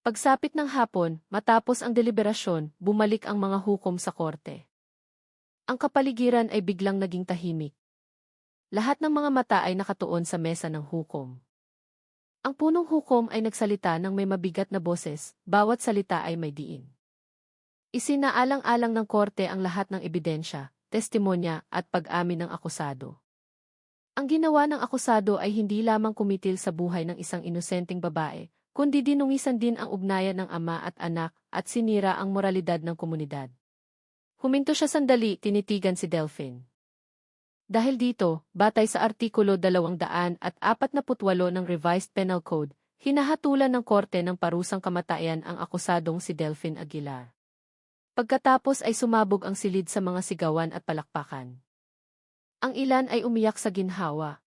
Pagsapit ng hapon, matapos ang deliberasyon, bumalik ang mga hukom sa korte. Ang kapaligiran ay biglang naging tahimik. Lahat ng mga mata ay nakatuon sa mesa ng hukom. Ang punong hukom ay nagsalita ng may mabigat na boses, bawat salita ay may diin. Isinaalang-alang ng korte ang lahat ng ebidensya, testimonya at pag-amin ng akusado. Ang ginawa ng akusado ay hindi lamang kumitil sa buhay ng isang inosenteng babae, kundi dinungisan din ang ugnayan ng ama at anak at sinira ang moralidad ng komunidad. Huminto siya sandali, tinitigan si Delphine. Dahil dito, batay sa Artikulo 248 ng Revised Penal Code, hinahatulan ng korte ng parusang kamatayan ang akusadong si Delphine Aguilar. Pagkatapos ay sumabog ang silid sa mga sigawan at palakpakan. Ang ilan ay umiyak sa ginhawa.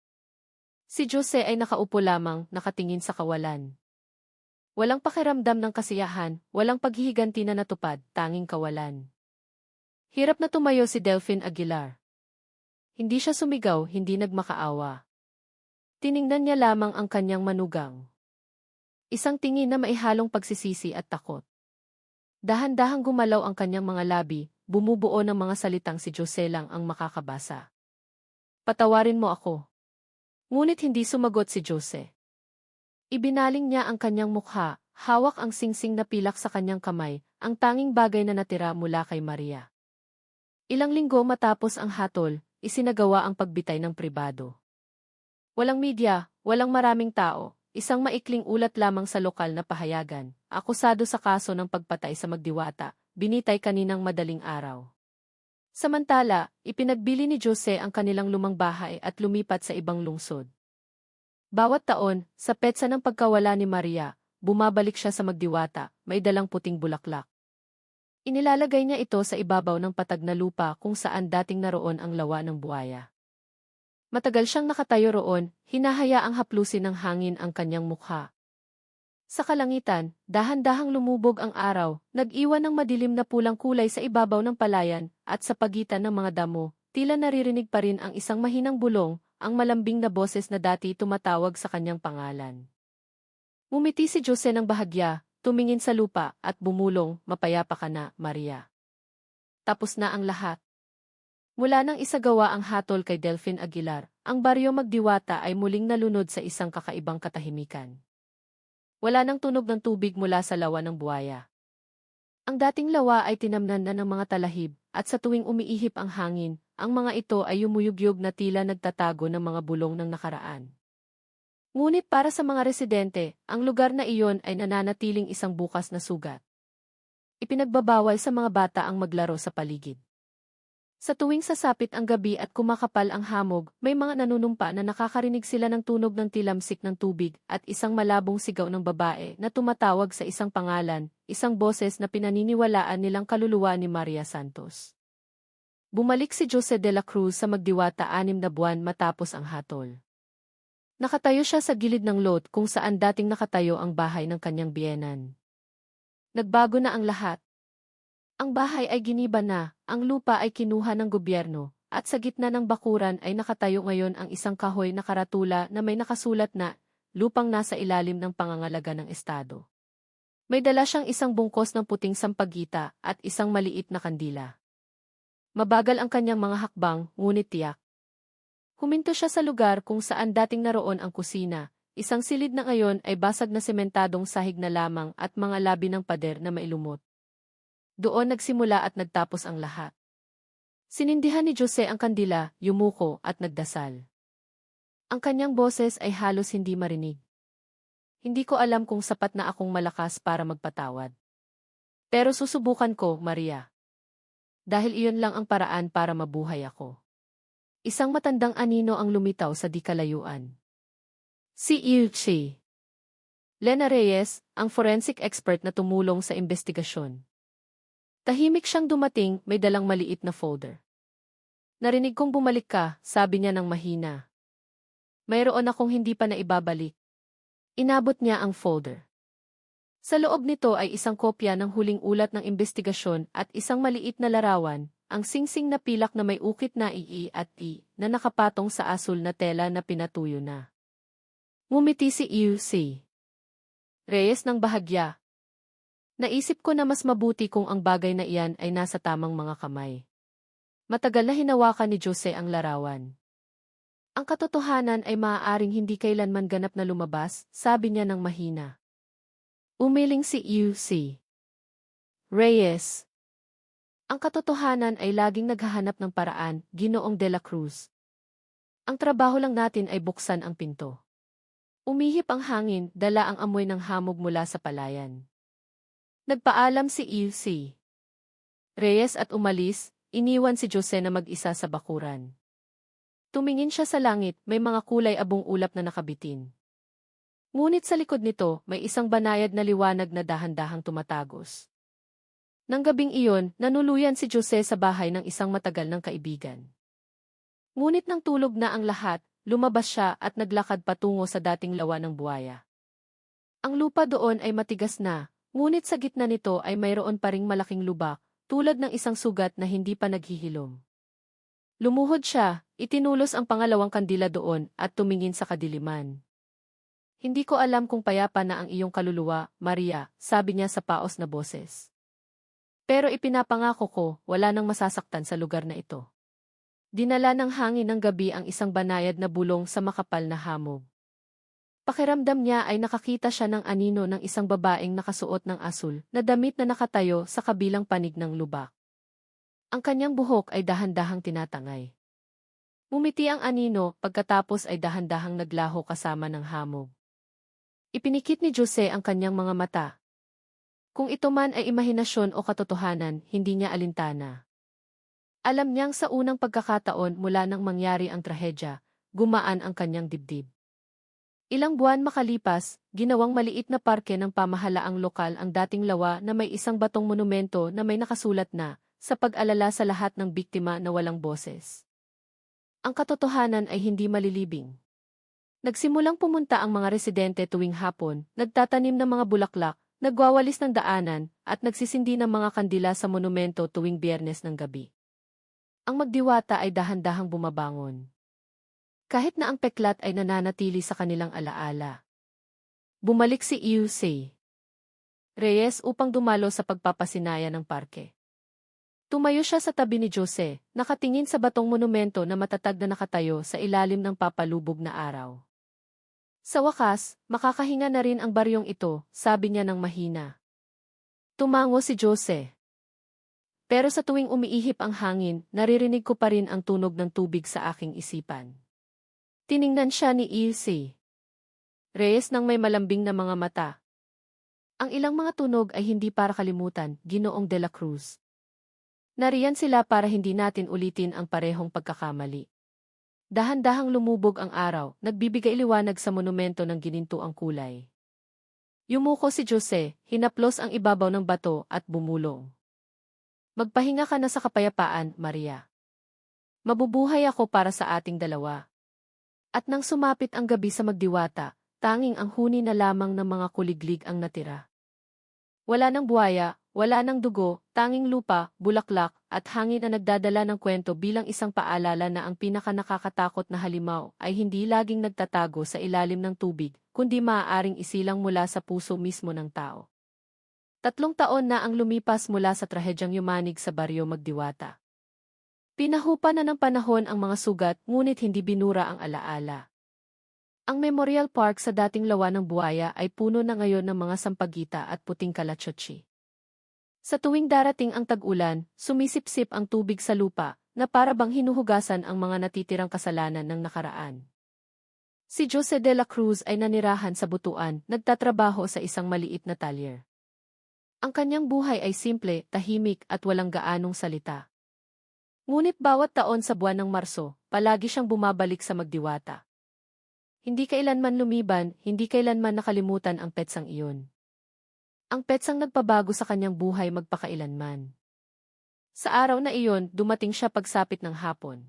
Si Jose ay nakaupo lamang, nakatingin sa kawalan. Walang pakiramdam ng kasiyahan, walang paghihiganti na natupad, tanging kawalan. Hirap na tumayo si Delphine Aguilar. Hindi siya sumigaw, hindi nagmakaawa. Tiningnan niya lamang ang kanyang manugang. Isang tingin na maihalong pagsisisi at takot. Dahan-dahang gumalaw ang kanyang mga labi, bumubuo ng mga salitang si Jose lang ang makakabasa. Patawarin mo ako. Ngunit hindi sumagot si Jose. Ibinaling niya ang kanyang mukha, hawak ang singsing na pilak sa kanyang kamay, ang tanging bagay na natira mula kay Maria. Ilang linggo matapos ang hatol, isinagawa ang pagbitay ng pribado. Walang media, walang maraming tao, isang maikling ulat lamang sa lokal na pahayagan, akusado sa kaso ng pagpatay sa magdiwata, binitay kaninang madaling araw. Samantala, ipinagbili ni Jose ang kanilang lumang bahay at lumipat sa ibang lungsod. Bawat taon, sa petsa ng pagkawala ni Maria, bumabalik siya sa magdiwata, may dalang puting bulaklak. Inilalagay niya ito sa ibabaw ng patag na lupa kung saan dating naroon ang lawa ng buwaya. Matagal siyang nakatayo roon, hinahayaang haplusin ng hangin ang kanyang mukha. Sa kalangitan, dahan-dahang lumubog ang araw, nag-iwan ng madilim na pulang kulay sa ibabaw ng palayan, at sa pagitan ng mga damo, tila naririnig pa rin ang isang mahinang bulong, ang malambing na boses na dati tumatawag sa kanyang pangalan. Ngumiti si Jose ng bahagya, tumingin sa lupa at bumulong, mapayapa ka na, Maria. Tapos na ang lahat. Mula nang isagawa ang hatol kay Delphine Aguilar, ang baryo Magdiwata ay muling nalunod sa isang kakaibang katahimikan. Wala nang tunog ng tubig mula sa lawa ng buwaya. Ang dating lawa ay tinamnan na ng mga talahib, at sa tuwing umiihip ang hangin, ang mga ito ay yumuyugyug na tila nagtatago ng mga bulong ng nakaraan. Ngunit para sa mga residente, ang lugar na iyon ay nananatiling isang bukas na sugat. Ipinagbabawal sa mga bata ang maglaro sa paligid. Sa tuwing sasapit ang gabi at kumakapal ang hamog, may mga nanunumpa na nakakarinig sila ng tunog ng tilamsik ng tubig at isang malabong sigaw ng babae na tumatawag sa isang pangalan, isang boses na pinaniniwalaan nilang kaluluwa ni Maria Santos. Bumalik si Jose de la Cruz sa magdiwata 6 na buwan matapos ang hatol. Nakatayo siya sa gilid ng lot kung saan dating nakatayo ang bahay ng kanyang biyenan. Nagbago na ang lahat. Ang bahay ay giniba na, ang lupa ay kinuha ng gobyerno, at sa gitna ng bakuran ay nakatayo ngayon ang isang kahoy na karatula na may nakasulat na, lupang nasa ilalim ng pangangalaga ng Estado. May dala siyang isang bungkos ng puting sampagita at isang maliit na kandila. Mabagal ang kanyang mga hakbang, ngunit tiyak. Huminto siya sa lugar kung saan dating naroon ang kusina, isang silid na ngayon ay basag na sementadong sahig na lamang at mga labi ng pader na mailumot. Doon nagsimula at nagtapos ang lahat. Sinindihan ni Jose ang kandila, yumuko at nagdasal. Ang kanyang boses ay halos hindi marinig. Hindi ko alam kung sapat na akong malakas para magpatawad. Pero susubukan ko, Maria. Dahil iyon lang ang paraan para mabuhay ako. Isang matandang anino ang lumitaw sa di kalayuan. Si Ilchi. Lena Reyes, ang forensic expert na tumulong sa investigasyon. Tahimik siyang dumating, may dalang maliit na folder. Narinig kong bumalik ka, sabi niya ng mahina. Mayroon akong hindi pa naibabalik. Inabot niya ang folder. Sa loob nito ay isang kopya ng huling ulat ng investigasyon at isang maliit na larawan, ang singsing na pilak na may ukit na I at I na nakapatong sa asul na tela na pinatuyo na. Ngumiti si UC. Reyes ng bahagya. Naisip ko na mas mabuti kung ang bagay na iyan ay nasa tamang mga kamay. Matagal na hinawakan ni Jose ang larawan. Ang katotohanan ay maaaring hindi kailanman ganap na lumabas, sabi niya ng mahina. Umiling si UC. Reyes. Ang katotohanan ay laging naghahanap ng paraan, Ginoong de la Cruz. Ang trabaho lang natin ay buksan ang pinto. Umihip ang hangin, dala ang amoy ng hamog mula sa palayan. Nagpaalam si UC. Reyes at umalis, iniwan si Jose na mag-isa sa bakuran. Tumingin siya sa langit, may mga kulay abong ulap na nakabitin. Ngunit sa likod nito, may isang banayad na liwanag na dahan-dahang tumatagos. Nang gabing iyon, nanuluyan si Jose sa bahay ng isang matagal ng kaibigan. Ngunit nang tulog na ang lahat, lumabas siya at naglakad patungo sa dating lawa ng buwaya. Ang lupa doon ay matigas na, ngunit sa gitna nito ay mayroon pa ring malaking lubak, tulad ng isang sugat na hindi pa naghihilom. Lumuhod siya, itinulos ang pangalawang kandila doon at tumingin sa kadiliman. Hindi ko alam kung payapa na ang iyong kaluluwa, Maria, sabi niya sa paos na boses. Pero ipinapangako ko, wala nang masasaktan sa lugar na ito. Dinala ng hangin ng gabi ang isang banayad na bulong sa makapal na hamog. Pakiramdam niya ay nakakita siya ng anino ng isang babaeng nakasuot ng asul na damit na nakatayo sa kabilang panig ng lubak. Ang kanyang buhok ay dahan-dahang tinatangay. Ngumiti ang anino pagkatapos ay dahan-dahang naglaho kasama ng hamog. Ipinikit ni Jose ang kanyang mga mata. Kung ito man ay imahinasyon o katotohanan, hindi niya alintana. Alam niyang sa unang pagkakataon mula nang mangyari ang trahedya, gumaan ang kanyang dibdib. Ilang buwan makalipas, ginawang maliit na parke ng pamahalaang lokal ang dating lawa na may isang batong monumento na may nakasulat na, sa pag-alala sa lahat ng biktima na walang boses. Ang katotohanan ay hindi malilibing. Nagsimulang pumunta ang mga residente tuwing hapon, nagtatanim ng mga bulaklak, nagwawalis ng daanan, at nagsisindi ng mga kandila sa monumento tuwing Biyernes ng gabi. Ang magdiwata ay dahan-dahang bumabangon. Kahit na ang peklat ay nananatili sa kanilang alaala. Bumalik si UC. Reyes upang dumalo sa pagpapasinaya ng parke. Tumayo siya sa tabi ni Jose, nakatingin sa batong monumento na matatag na nakatayo sa ilalim ng papalubog na araw. Sa wakas, makakahinga na rin ang baryong ito, sabi niya ng mahina. Tumango si Jose. Pero sa tuwing umiihip ang hangin, naririnig ko pa rin ang tunog ng tubig sa aking isipan. Tiningnan siya ni Ilse Reyes nang may malambing na mga mata. Ang ilang mga tunog ay hindi para kalimutan, Ginoong de la Cruz. Nariyan sila para hindi natin ulitin ang parehong pagkakamali. Dahan-dahang lumubog ang araw, nagbibigay liwanag sa monumento ng gininto ang kulay. Yumuko si Jose, hinaplos ang ibabaw ng bato at bumulong. Magpahinga ka na sa kapayapaan, Maria. Mabubuhay ako para sa ating dalawa. At nang sumapit ang gabi sa magdiwata, tanging ang huni na lamang ng mga kuliglig ang natira. Wala ng buhaya, wala ng dugo, tanging lupa, bulaklak, at hangin na nagdadala ng kwento bilang isang paalala na ang pinakanakakatakot na halimaw ay hindi laging nagtatago sa ilalim ng tubig, kundi maaaring isilang mula sa puso mismo ng tao. 3 taon na ang lumipas mula sa trahedyang yumanig sa baryo Magdiwata. Pinahupa na ng panahon ang mga sugat, ngunit hindi binura ang alaala. Ang Memorial Park sa dating lawa ng buhaya ay puno na ngayon ng mga sampagita at puting kalatsotsi. Sa tuwing darating ang tag-ulan, sumisipsip ang tubig sa lupa, na para bang hinuhugasan ang mga natitirang kasalanan ng nakaraan. Si Jose de la Cruz ay nanirahan sa butuan, nagtatrabaho sa isang maliit na talyer. Ang kanyang buhay ay simple, tahimik at walang gaanong salita. Ngunit bawat taon sa buwan ng Marso, palagi siyang bumabalik sa Magdiwata. Hindi kailanman lumiban, hindi kailanman nakalimutan ang petsang iyon. Ang petsang nagpabago sa kanyang buhay magpakailanman. Sa araw na iyon, dumating siya pagsapit ng hapon.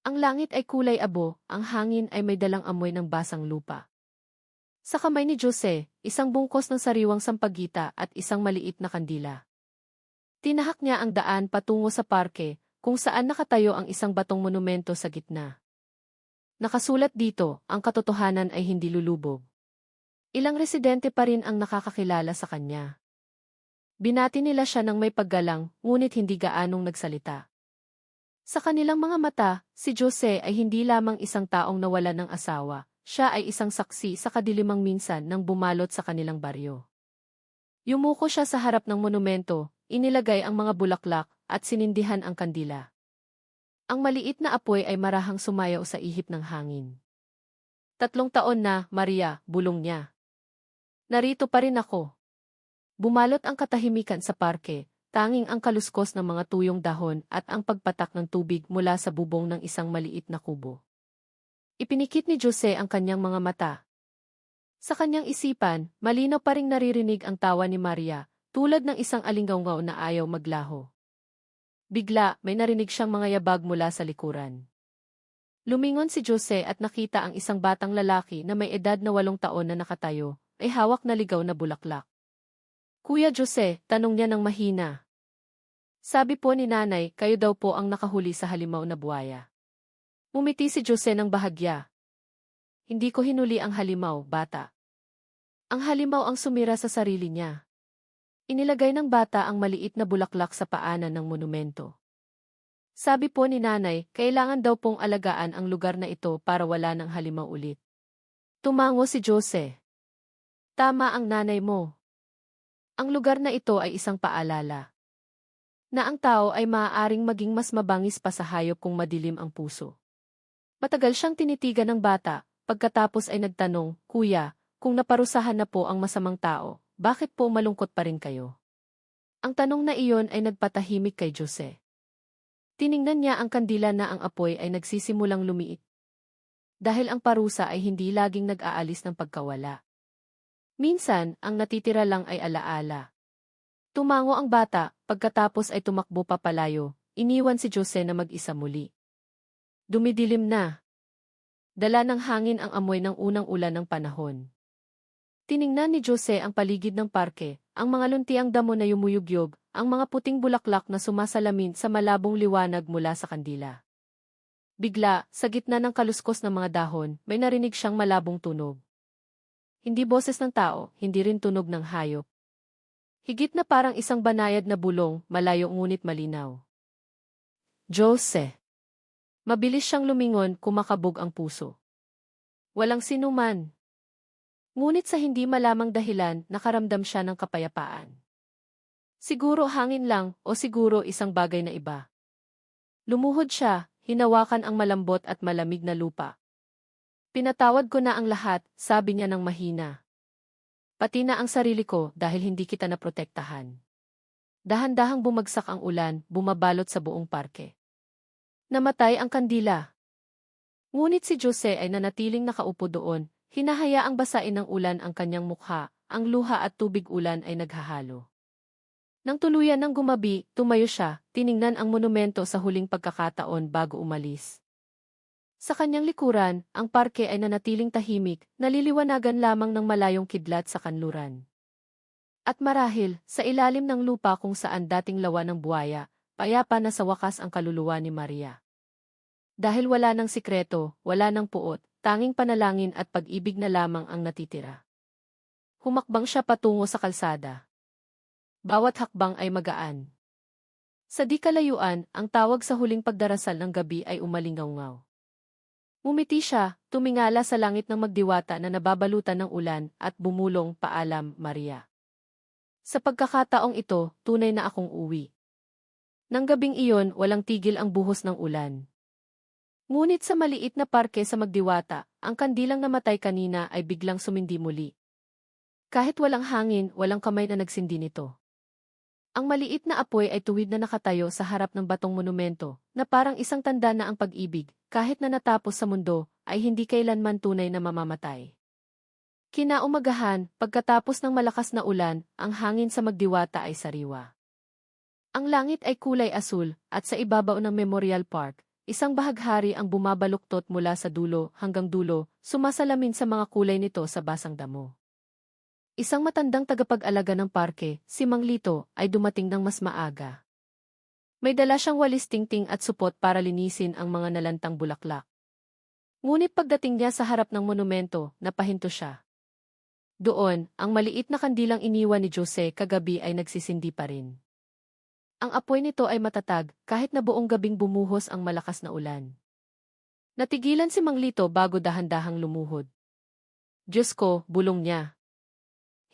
Ang langit ay kulay abo, ang hangin ay may dalang amoy ng basang lupa. Sa kamay ni Jose, isang bungkos ng sariwang sampagita at isang maliit na kandila. Tinahak niya ang daan patungo sa parke, kung saan nakatayo ang isang batong monumento sa gitna. Nakasulat dito, ang katotohanan ay hindi lulubog. Ilang residente pa rin ang nakakakilala sa kanya. Binati nila siya ng may paggalang, ngunit hindi gaanong nagsalita. Sa kanilang mga mata, si Jose ay hindi lamang isang taong nawalan ng asawa, siya ay isang saksi sa kadilimang minsan nang bumalot sa kanilang baryo. Yumuko siya sa harap ng monumento, inilagay ang mga bulaklak, at sinindihan ang kandila. Ang maliit na apoy ay marahang sumayaw sa ihip ng hangin. 3 taon na, Maria, bulong niya. Narito pa rin ako. Bumalot ang katahimikan sa parke, tanging ang kaluskos ng mga tuyong dahon at ang pagpatak ng tubig mula sa bubong ng isang maliit na kubo. Ipinikit ni Jose ang kanyang mga mata. Sa kanyang isipan, malinaw pa ring naririnig ang tawa ni Maria, tulad ng isang alinggaw na ayaw maglaho. Bigla, may narinig siyang mga yabag mula sa likuran. Lumingon si Jose at nakita ang isang batang lalaki na may edad na 8 taon na nakatayo, ay hawak na ligaw na bulaklak. Kuya Jose, tanong niya ng mahina. Sabi po ni nanay, kayo daw po ang nakahuli sa halimaw na buhaya. Umiti si Jose ng bahagya. Hindi ko hinuli ang halimaw, bata. Ang halimaw ang sumira sa sarili niya. Inilagay ng bata ang maliit na bulaklak sa paanan ng monumento. Sabi po ni nanay, kailangan daw pong alagaan ang lugar na ito para wala ng halimaw ulit. Tumango si Jose. Tama ang nanay mo. Ang lugar na ito ay isang paalala. Na ang tao ay maaaring maging mas mabangis pa sa hayop kung madilim ang puso. Matagal siyang tinitigan ng bata, pagkatapos ay nagtanong, Kuya, kung naparusahan na po ang masamang tao, bakit po malungkot pa rin kayo? Ang tanong na iyon ay nagpatahimik kay Jose. Tiningnan niya ang kandila na ang apoy ay nagsisimulang lumiit. Dahil ang parusa ay hindi laging nag-aalis ng pagkawala. Minsan, ang natitira lang ay alaala. Tumango ang bata, pagkatapos ay tumakbo papalayo, iniwan si Jose na mag-isa muli. Dumidilim na. Dala ng hangin ang amoy ng unang ulan ng panahon. Tiningnan ni Jose ang paligid ng parke, ang mga luntiang damo na yumuyugyog, ang mga puting bulaklak na sumasalamin sa malabong liwanag mula sa kandila. Bigla, sa gitna ng kaluskos ng mga dahon, may narinig siyang malabong tunog. Hindi boses ng tao, hindi rin tunog ng hayop. Higit na parang isang banayad na bulong, malayo ngunit malinaw. Jose. Mabilis siyang lumingon, kumakabog ang puso. Walang sinuman. Ngunit sa hindi malamang dahilan, nakaramdam siya ng kapayapaan. Siguro hangin lang o siguro isang bagay na iba. Lumuhod siya, hinawakan ang malambot at malamig na lupa. Pinatawad ko na ang lahat, sabi niya ng mahina. Pati na ang sarili ko dahil hindi kita naprotektahan. Dahan-dahang bumagsak ang ulan, bumabalot sa buong parke. Namatay ang kandila. Ngunit si Jose ay nanatiling nakaupo doon, hinahayaang basain ng ulan ang kanyang mukha, ang luha at tubig ulan ay naghahalo. Nang tuluyan ng gumabi, tumayo siya, tiningnan ang monumento sa huling pagkakataon bago umalis. Sa kanyang likuran, ang parke ay nanatiling tahimik, naliliwanagan lamang ng malayong kidlat sa kanluran. At marahil, sa ilalim ng lupa kung saan dating lawa ng buwaya, payapa na sa wakas ang kaluluwa ni Maria. Dahil wala ng sikreto, wala ng puot, tanging panalangin at pag-ibig na lamang ang natitira. Humakbang siya patungo sa kalsada. Bawat hakbang ay magaan. Sa di kalayuan, ang tawag sa huling pagdarasal ng gabi ay umalingaw-ngaw. Ngumiti siya, tumingala sa langit ng magdiwata na nababalutan ng ulan at bumulong, "Paalam, Maria. Sa pagkakataong ito, tunay na akong uwi." Nang gabing iyon, walang tigil ang buhos ng ulan. Ngunit sa maliit na parke sa magdiwata, ang kandilang namatay kanina ay biglang sumindi muli. Kahit walang hangin, walang kamay na nagsindi nito. Ang maliit na apoy ay tuwid na nakatayo sa harap ng batong monumento, na parang isang tanda na ang pag-ibig, kahit na natapos sa mundo, ay hindi kailanman tunay na mamamatay. Kinaumagahan, pagkatapos ng malakas na ulan, ang hangin sa magdiwata ay sariwa. Ang langit ay kulay asul, at sa ibabaw ng Memorial Park, isang bahaghari ang bumabaluktot mula sa dulo hanggang dulo, sumasalamin sa mga kulay nito sa basang damo. Isang matandang tagapag-alaga ng parke, si Mang Lito, ay dumating ng mas maaga. May dala siyang walis tingting at supot para linisin ang mga nalantang bulaklak. Ngunit pagdating niya sa harap ng monumento, napahinto siya. Doon, ang maliit na kandilang iniwan ni Jose kagabi ay nagsisindi pa rin. Ang apoy nito ay matatag, kahit na buong gabing bumuhos ang malakas na ulan. Natigilan si Mang Lito bago dahan-dahang lumuhod. "Diyos ko," bulong niya.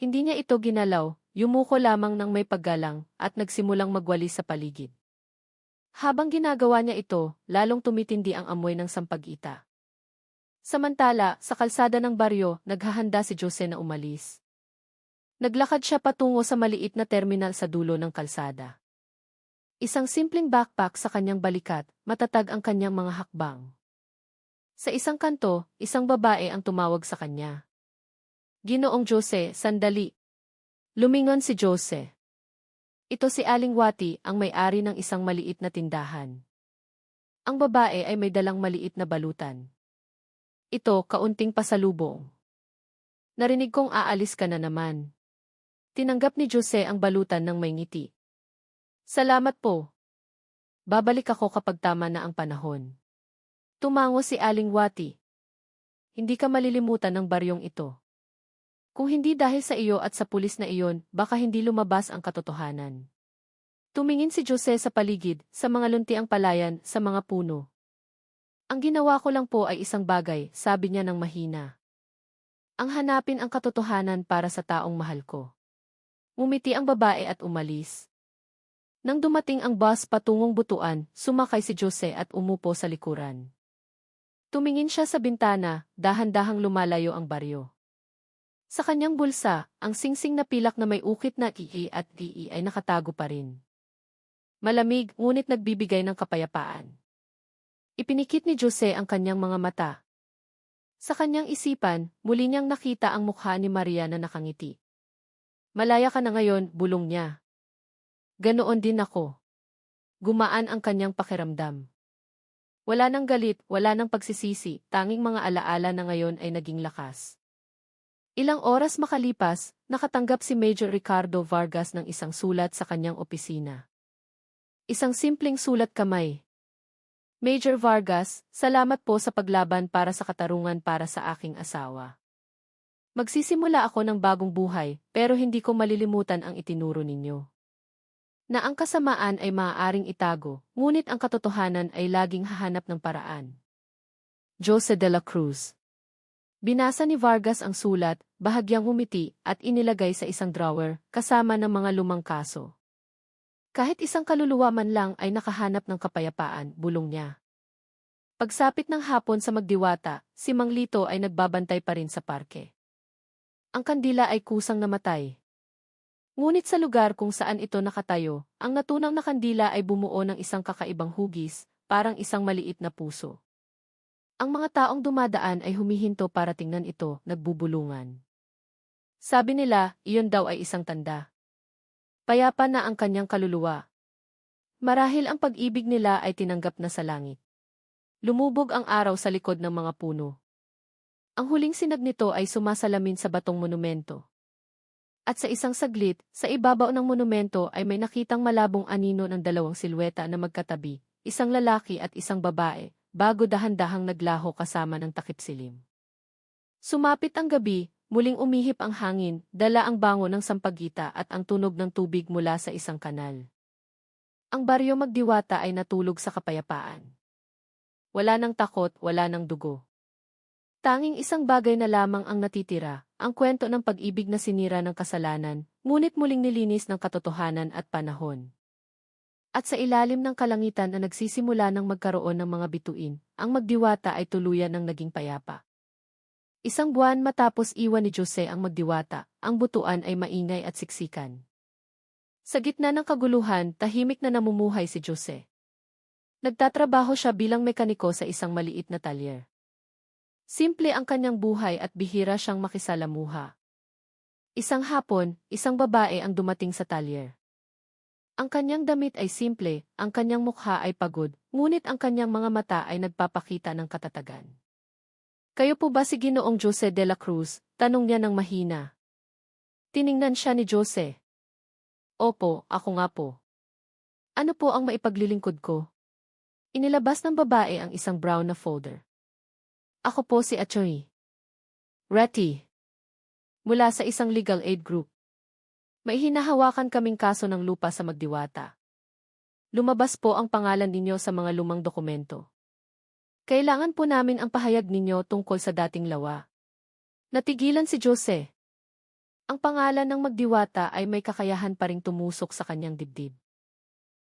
Hindi niya ito ginalaw, yumuko lamang ng may paggalang at nagsimulang magwalis sa paligid. Habang ginagawa niya ito, lalong tumitindi ang amoy ng sampag-ita. Samantala, sa kalsada ng baryo, naghahanda si Jose na umalis. Naglakad siya patungo sa maliit na terminal sa dulo ng kalsada. Isang simpleng backpack sa kanyang balikat, matatag ang kanyang mga hakbang. Sa isang kanto, isang babae ang tumawag sa kanya. "Ginoong Jose, sandali." Lumingon si Jose. Ito si Aling Wati, ang may-ari ng isang maliit na tindahan. Ang babae ay may dalang maliit na balutan. "Ito, kaunting pasalubong. Narinig kong aalis ka na naman." Tinanggap ni Jose ang balutan ng may ngiti. "Salamat po. Babalik ako kapag tama na ang panahon." Tumango si Aling Wati. "Hindi ka malilimutan ng baryong ito. Kung hindi dahil sa iyo at sa pulis na iyon, baka hindi lumabas ang katotohanan." Tumingin si Jose sa paligid, sa mga luntiang palayan, sa mga puno. "Ang ginawa ko lang po ay isang bagay," sabi niya ng mahina. "Ang hanapin ang katotohanan para sa taong mahal ko." Ngumiti ang babae at umalis. Nang dumating ang bus patungong Butuan, sumakay si Jose at umupo sa likuran. Tumingin siya sa bintana, dahan-dahang lumalayo ang baryo. Sa kanyang bulsa, ang singsing na pilak na may ukit na II at DE ay nakatago pa rin. Malamig, ngunit nagbibigay ng kapayapaan. Ipinikit ni Jose ang kanyang mga mata. Sa kanyang isipan, muli niyang nakita ang mukha ni Maria na nakangiti. "Malaya ka na ngayon," bulong niya. "Ganoon din ako." Gumaan ang kanyang pakiramdam. Wala nang galit, wala nang pagsisisi, tanging mga alaala na ngayon ay naging lakas. Ilang oras makalipas, nakatanggap si Major Ricardo Vargas ng isang sulat sa kanyang opisina. Isang simpleng sulat kamay. "Major Vargas, salamat po sa paglaban para sa katarungan para sa aking asawa. Magsisimula ako ng bagong buhay, pero hindi ko malilimutan ang itinuro ninyo. Na ang kasamaan ay maaaring itago, ngunit ang katotohanan ay laging hahanap ng paraan. Jose de la Cruz." Binasa ni Vargas ang sulat, bahagyang humiti, at inilagay sa isang drawer, kasama ng mga lumang kaso. Kahit isang kaluluwa man lang ay nakahanap ng kapayapaan, bulong niya. Pagsapit ng hapon sa magdiwata, si Mang Lito ay nagbabantay pa rin sa parke. Ang kandila ay kusang namatay. Ngunit sa lugar kung saan ito nakatayo, ang natunang na kandila ay bumuo ng isang kakaibang hugis, parang isang maliit na puso. Ang mga taong dumadaan ay humihinto para tingnan ito, nagbubulungan. Sabi nila, iyon daw ay isang tanda. Payapa na ang kanyang kaluluwa. Marahil ang pag-ibig nila ay tinanggap na sa langit. Lumubog ang araw sa likod ng mga puno. Ang huling sinag nito ay sumasalamin sa batong monumento. At sa isang saglit, sa ibabaw ng monumento ay may nakitang malabong anino ng dalawang silweta na magkatabi, isang lalaki at isang babae, bago dahan-dahang naglaho kasama ng takip silim. Sumapit ang gabi, muling umihip ang hangin, dala ang bango ng sampagita at ang tunog ng tubig mula sa isang kanal. Ang baryo Magdiwata ay natulog sa kapayapaan. Wala ng takot, wala ng dugo. Tanging isang bagay na lamang ang natitira, ang kwento ng pag-ibig na sinira ng kasalanan, ngunit muling nilinis ng katotohanan at panahon. At sa ilalim ng kalangitan na nagsisimula ng magkaroon ng mga bituin, ang Magdiwata ay tuluyan ng naging payapa. Isang buwan matapos iwan ni Jose ang Magdiwata, ang butuan ay maingay at siksikan. Sa gitna ng kaguluhan, tahimik na namumuhay si Jose. Nagtatrabaho siya bilang mekaniko sa isang maliit na talyer. Simple ang kanyang buhay at bihira siyang makisalamuha. Isang hapon, isang babae ang dumating sa talyer. Ang kanyang damit ay simple, ang kanyang mukha ay pagod, ngunit ang kanyang mga mata ay nagpapakita ng katatagan. "Kayo po ba si Ginoong Jose de la Cruz?" tanong niya ng mahina. Tiningnan siya ni Jose. "Opo, ako nga po." "Ano po ang maipaglilingkod ko?" Inilabas ng babae ang isang brown na folder. "Ako po si Atty. Retty. Mula sa isang legal aid group. May hinahawakan kaming kaso ng lupa sa Magdiwata. Lumabas po ang pangalan ninyo sa mga lumang dokumento. Kailangan po namin ang pahayag ninyo tungkol sa dating lawa." Natigilan si Jose. Ang pangalan ng Magdiwata ay may kakayahan pa ring tumusok sa kanyang dibdib.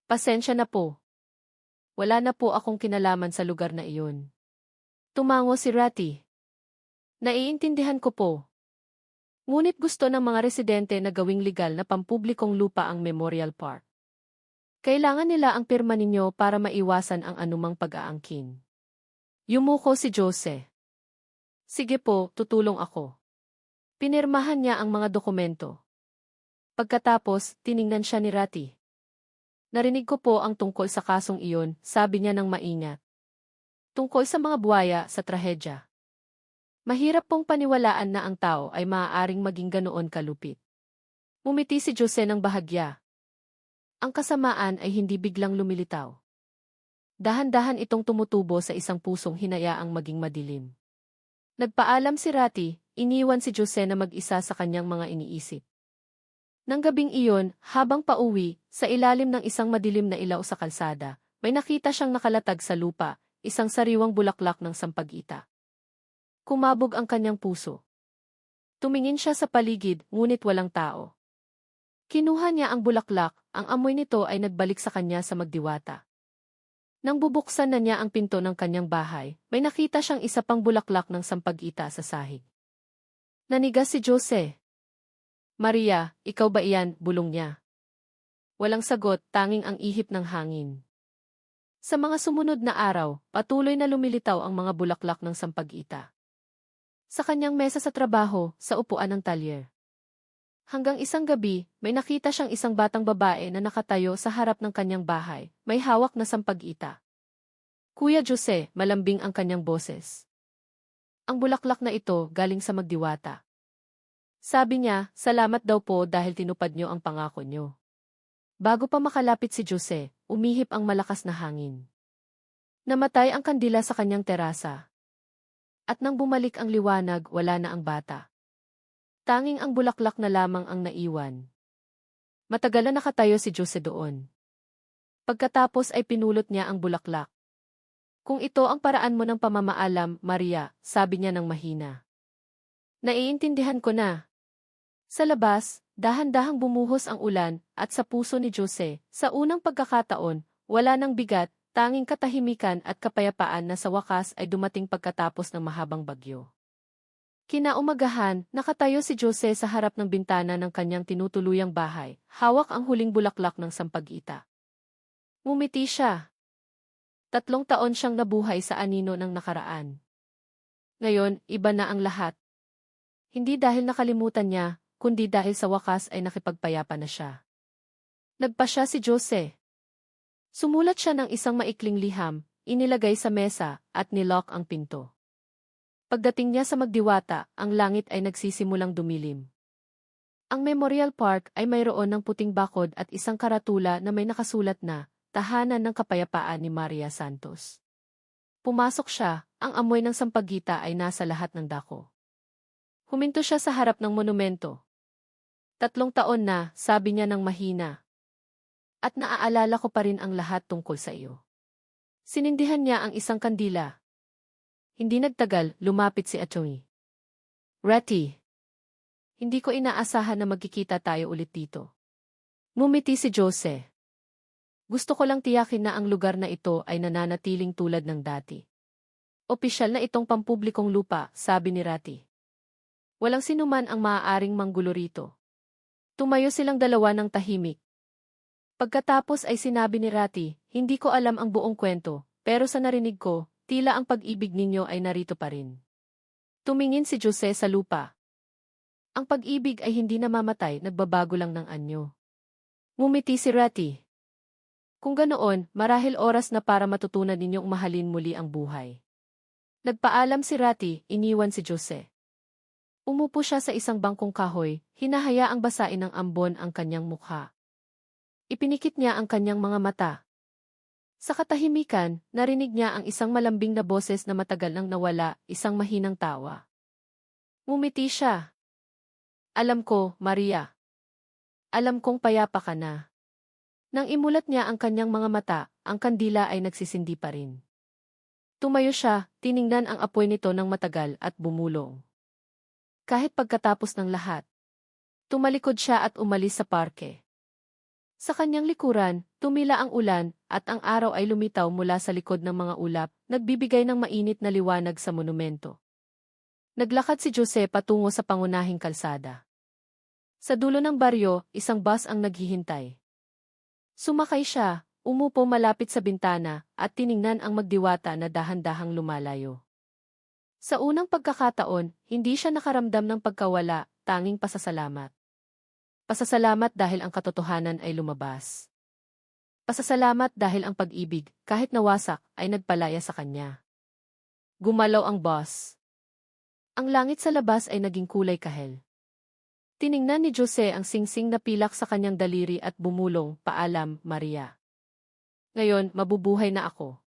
"Pasensya na po. Wala na po akong kinalaman sa lugar na iyon." Tumango si Ratty. "Naiintindihan ko po. Ngunit gusto ng mga residente na gawing legal na pampublikong lupa ang Memorial Park. Kailangan nila ang pirma ninyo para maiwasan ang anumang pag-aangkin." Yumuko si Jose. "Sige po, tutulong ako." Pinirmahan niya ang mga dokumento. Pagkatapos, tiningnan siya ni Ratty. "Narinig ko po ang tungkol sa kasong iyon," sabi niya ng maingat. "Tungkol sa mga buwaya sa trahedya. Mahirap pong paniwalaan na ang tao ay maaaring maging ganoon kalupit." Umiti si Jose ng bahagya. Ang kasamaan ay hindi biglang lumilitaw. Dahan-dahan itong tumutubo sa isang pusong hinayaang maging madilim. Nagpaalam si Ratty, iniwan si Jose na mag-isa sa kanyang mga iniisip. Nang gabing iyon, habang pauwi, sa ilalim ng isang madilim na ilaw sa kalsada, may nakita siyang nakalatag sa lupa, isang sariwang bulaklak ng sampagita. Kumabog ang kanyang puso. Tumingin siya sa paligid, ngunit walang tao. Kinuha niya ang bulaklak, ang amoy nito ay nagbalik sa kanya sa Magdiwata. Nang bubuksan na niya ang pinto ng kanyang bahay, may nakita siyang isa pang bulaklak ng sampagita sa sahig. Nanigas si Jose. "Maria, ikaw ba iyan?" bulong niya. Walang sagot, tanging ang ihip ng hangin. Sa mga sumunod na araw, patuloy na lumilitaw ang mga bulaklak ng sampagita. Sa kanyang mesa sa trabaho, sa upuan ng talyer. Hanggang isang gabi, may nakita siyang isang batang babae na nakatayo sa harap ng kanyang bahay, may hawak na sampagita. "Kuya Jose," malambing ang kanyang boses. "Ang bulaklak na ito galing sa Magdiwata." Sabi niya, "Salamat daw po dahil tinupad niyo ang pangako niyo." Bago pa makalapit si Jose, umihip ang malakas na hangin. Namatay ang kandila sa kanyang terasa. At nang bumalik ang liwanag, wala na ang bata. Tanging ang bulaklak na lamang ang naiwan. Matagal na nakatayo si Jose doon. Pagkatapos ay pinulot niya ang bulaklak. "Kung ito ang paraan mo ng pamamaalam, Maria," sabi niya ng mahina. "Naiintindihan ko na." Sa labas, dahan-dahang bumuhos ang ulan, at sa puso ni Jose, sa unang pagkakataon, wala nang bigat, tanging katahimikan at kapayapaan na sa wakas ay dumating pagkatapos ng mahabang bagyo. Kinaumagahan, nakatayo si Jose sa harap ng bintana ng kanyang tinutuluyang bahay, hawak ang huling bulaklak ng sampagita. Ngumiti siya. 3 taon siyang nabuhay sa anino ng nakaraan. Ngayon, iba na ang lahat. Hindi dahil nakalimutan niya, kundi dahil sa wakas ay nakipagpayapa na siya. Nagpasya si Jose. Sumulat siya ng isang maikling liham, inilagay sa mesa, at nilock ang pinto. Pagdating niya sa magdiwata, ang langit ay nagsisimulang dumilim. Ang Memorial Park ay mayroon ng puting bakod at isang karatula na may nakasulat na, Tahanan ng Kapayapaan ni Maria Santos. Pumasok siya, ang amoy ng sampagita ay nasa lahat ng dako. Huminto siya sa harap ng monumento. 3 taon na, sabi niya ng mahina. At naaalala ko pa rin ang lahat tungkol sa iyo. Sinindihan niya ang isang kandila. Hindi nagtagal, lumapit si Atty. Ratty. Hindi ko inaasahan na magkikita tayo ulit dito. Ngumiti si Jose. Gusto ko lang tiyakin na ang lugar na ito ay nananatiling tulad ng dati. Opisyal na itong pampublikong lupa, sabi ni Ratty. Walang sinuman ang maaaring manggulo rito. Tumayo silang dalawa ng tahimik. Pagkatapos ay sinabi ni Ratty, hindi ko alam ang buong kwento, pero sa narinig ko, tila ang pag-ibig ninyo ay narito pa rin. Tumingin si Jose sa lupa. Ang pag-ibig ay hindi namamatay, nagbabago lang ng anyo. Ngumiti si Ratty. Kung ganoon, marahil oras na para matutunan ninyong mahalin muli ang buhay. Nagpaalam si Ratty, iniwan si Jose. Umupo siya sa isang bangkong kahoy, hinahayaang basain ng ambon ang kanyang mukha. Ipinikit niya ang kanyang mga mata. Sa katahimikan, narinig niya ang isang malambing na boses na matagal nang nawala, isang mahinang tawa. Ngumiti siya. Alam ko, Maria. Alam kong payapa ka na. Nang imulat niya ang kanyang mga mata, ang kandila ay nagsisindi pa rin. Tumayo siya, tiningnan ang apoy nito ng matagal at bumulong. Kahit pagkatapos ng lahat, tumalikod siya at umalis sa parke. Sa kanyang likuran, tumila ang ulan, at ang araw ay lumitaw mula sa likod ng mga ulap, nagbibigay ng mainit na liwanag sa monumento. Naglakad si Jose patungo sa pangunahing kalsada. Sa dulo ng baryo, isang bus ang naghihintay. Sumakay siya, umupo malapit sa bintana, at tiningnan ang magdiwata na dahan-dahang lumalayo. Sa unang pagkakataon, hindi siya nakaramdam ng pagkawala, tanging pasasalamat. Pasasalamat dahil ang katotohanan ay lumabas. Pasasalamat dahil ang pag-ibig, kahit nawasak, ay nagpalaya sa kanya. Gumalaw ang bus. Ang langit sa labas ay naging kulay kahel. Tiningnan ni Jose ang singsing na pilak sa kanyang daliri at bumulong, paalam, Maria. Ngayon, mabubuhay na ako.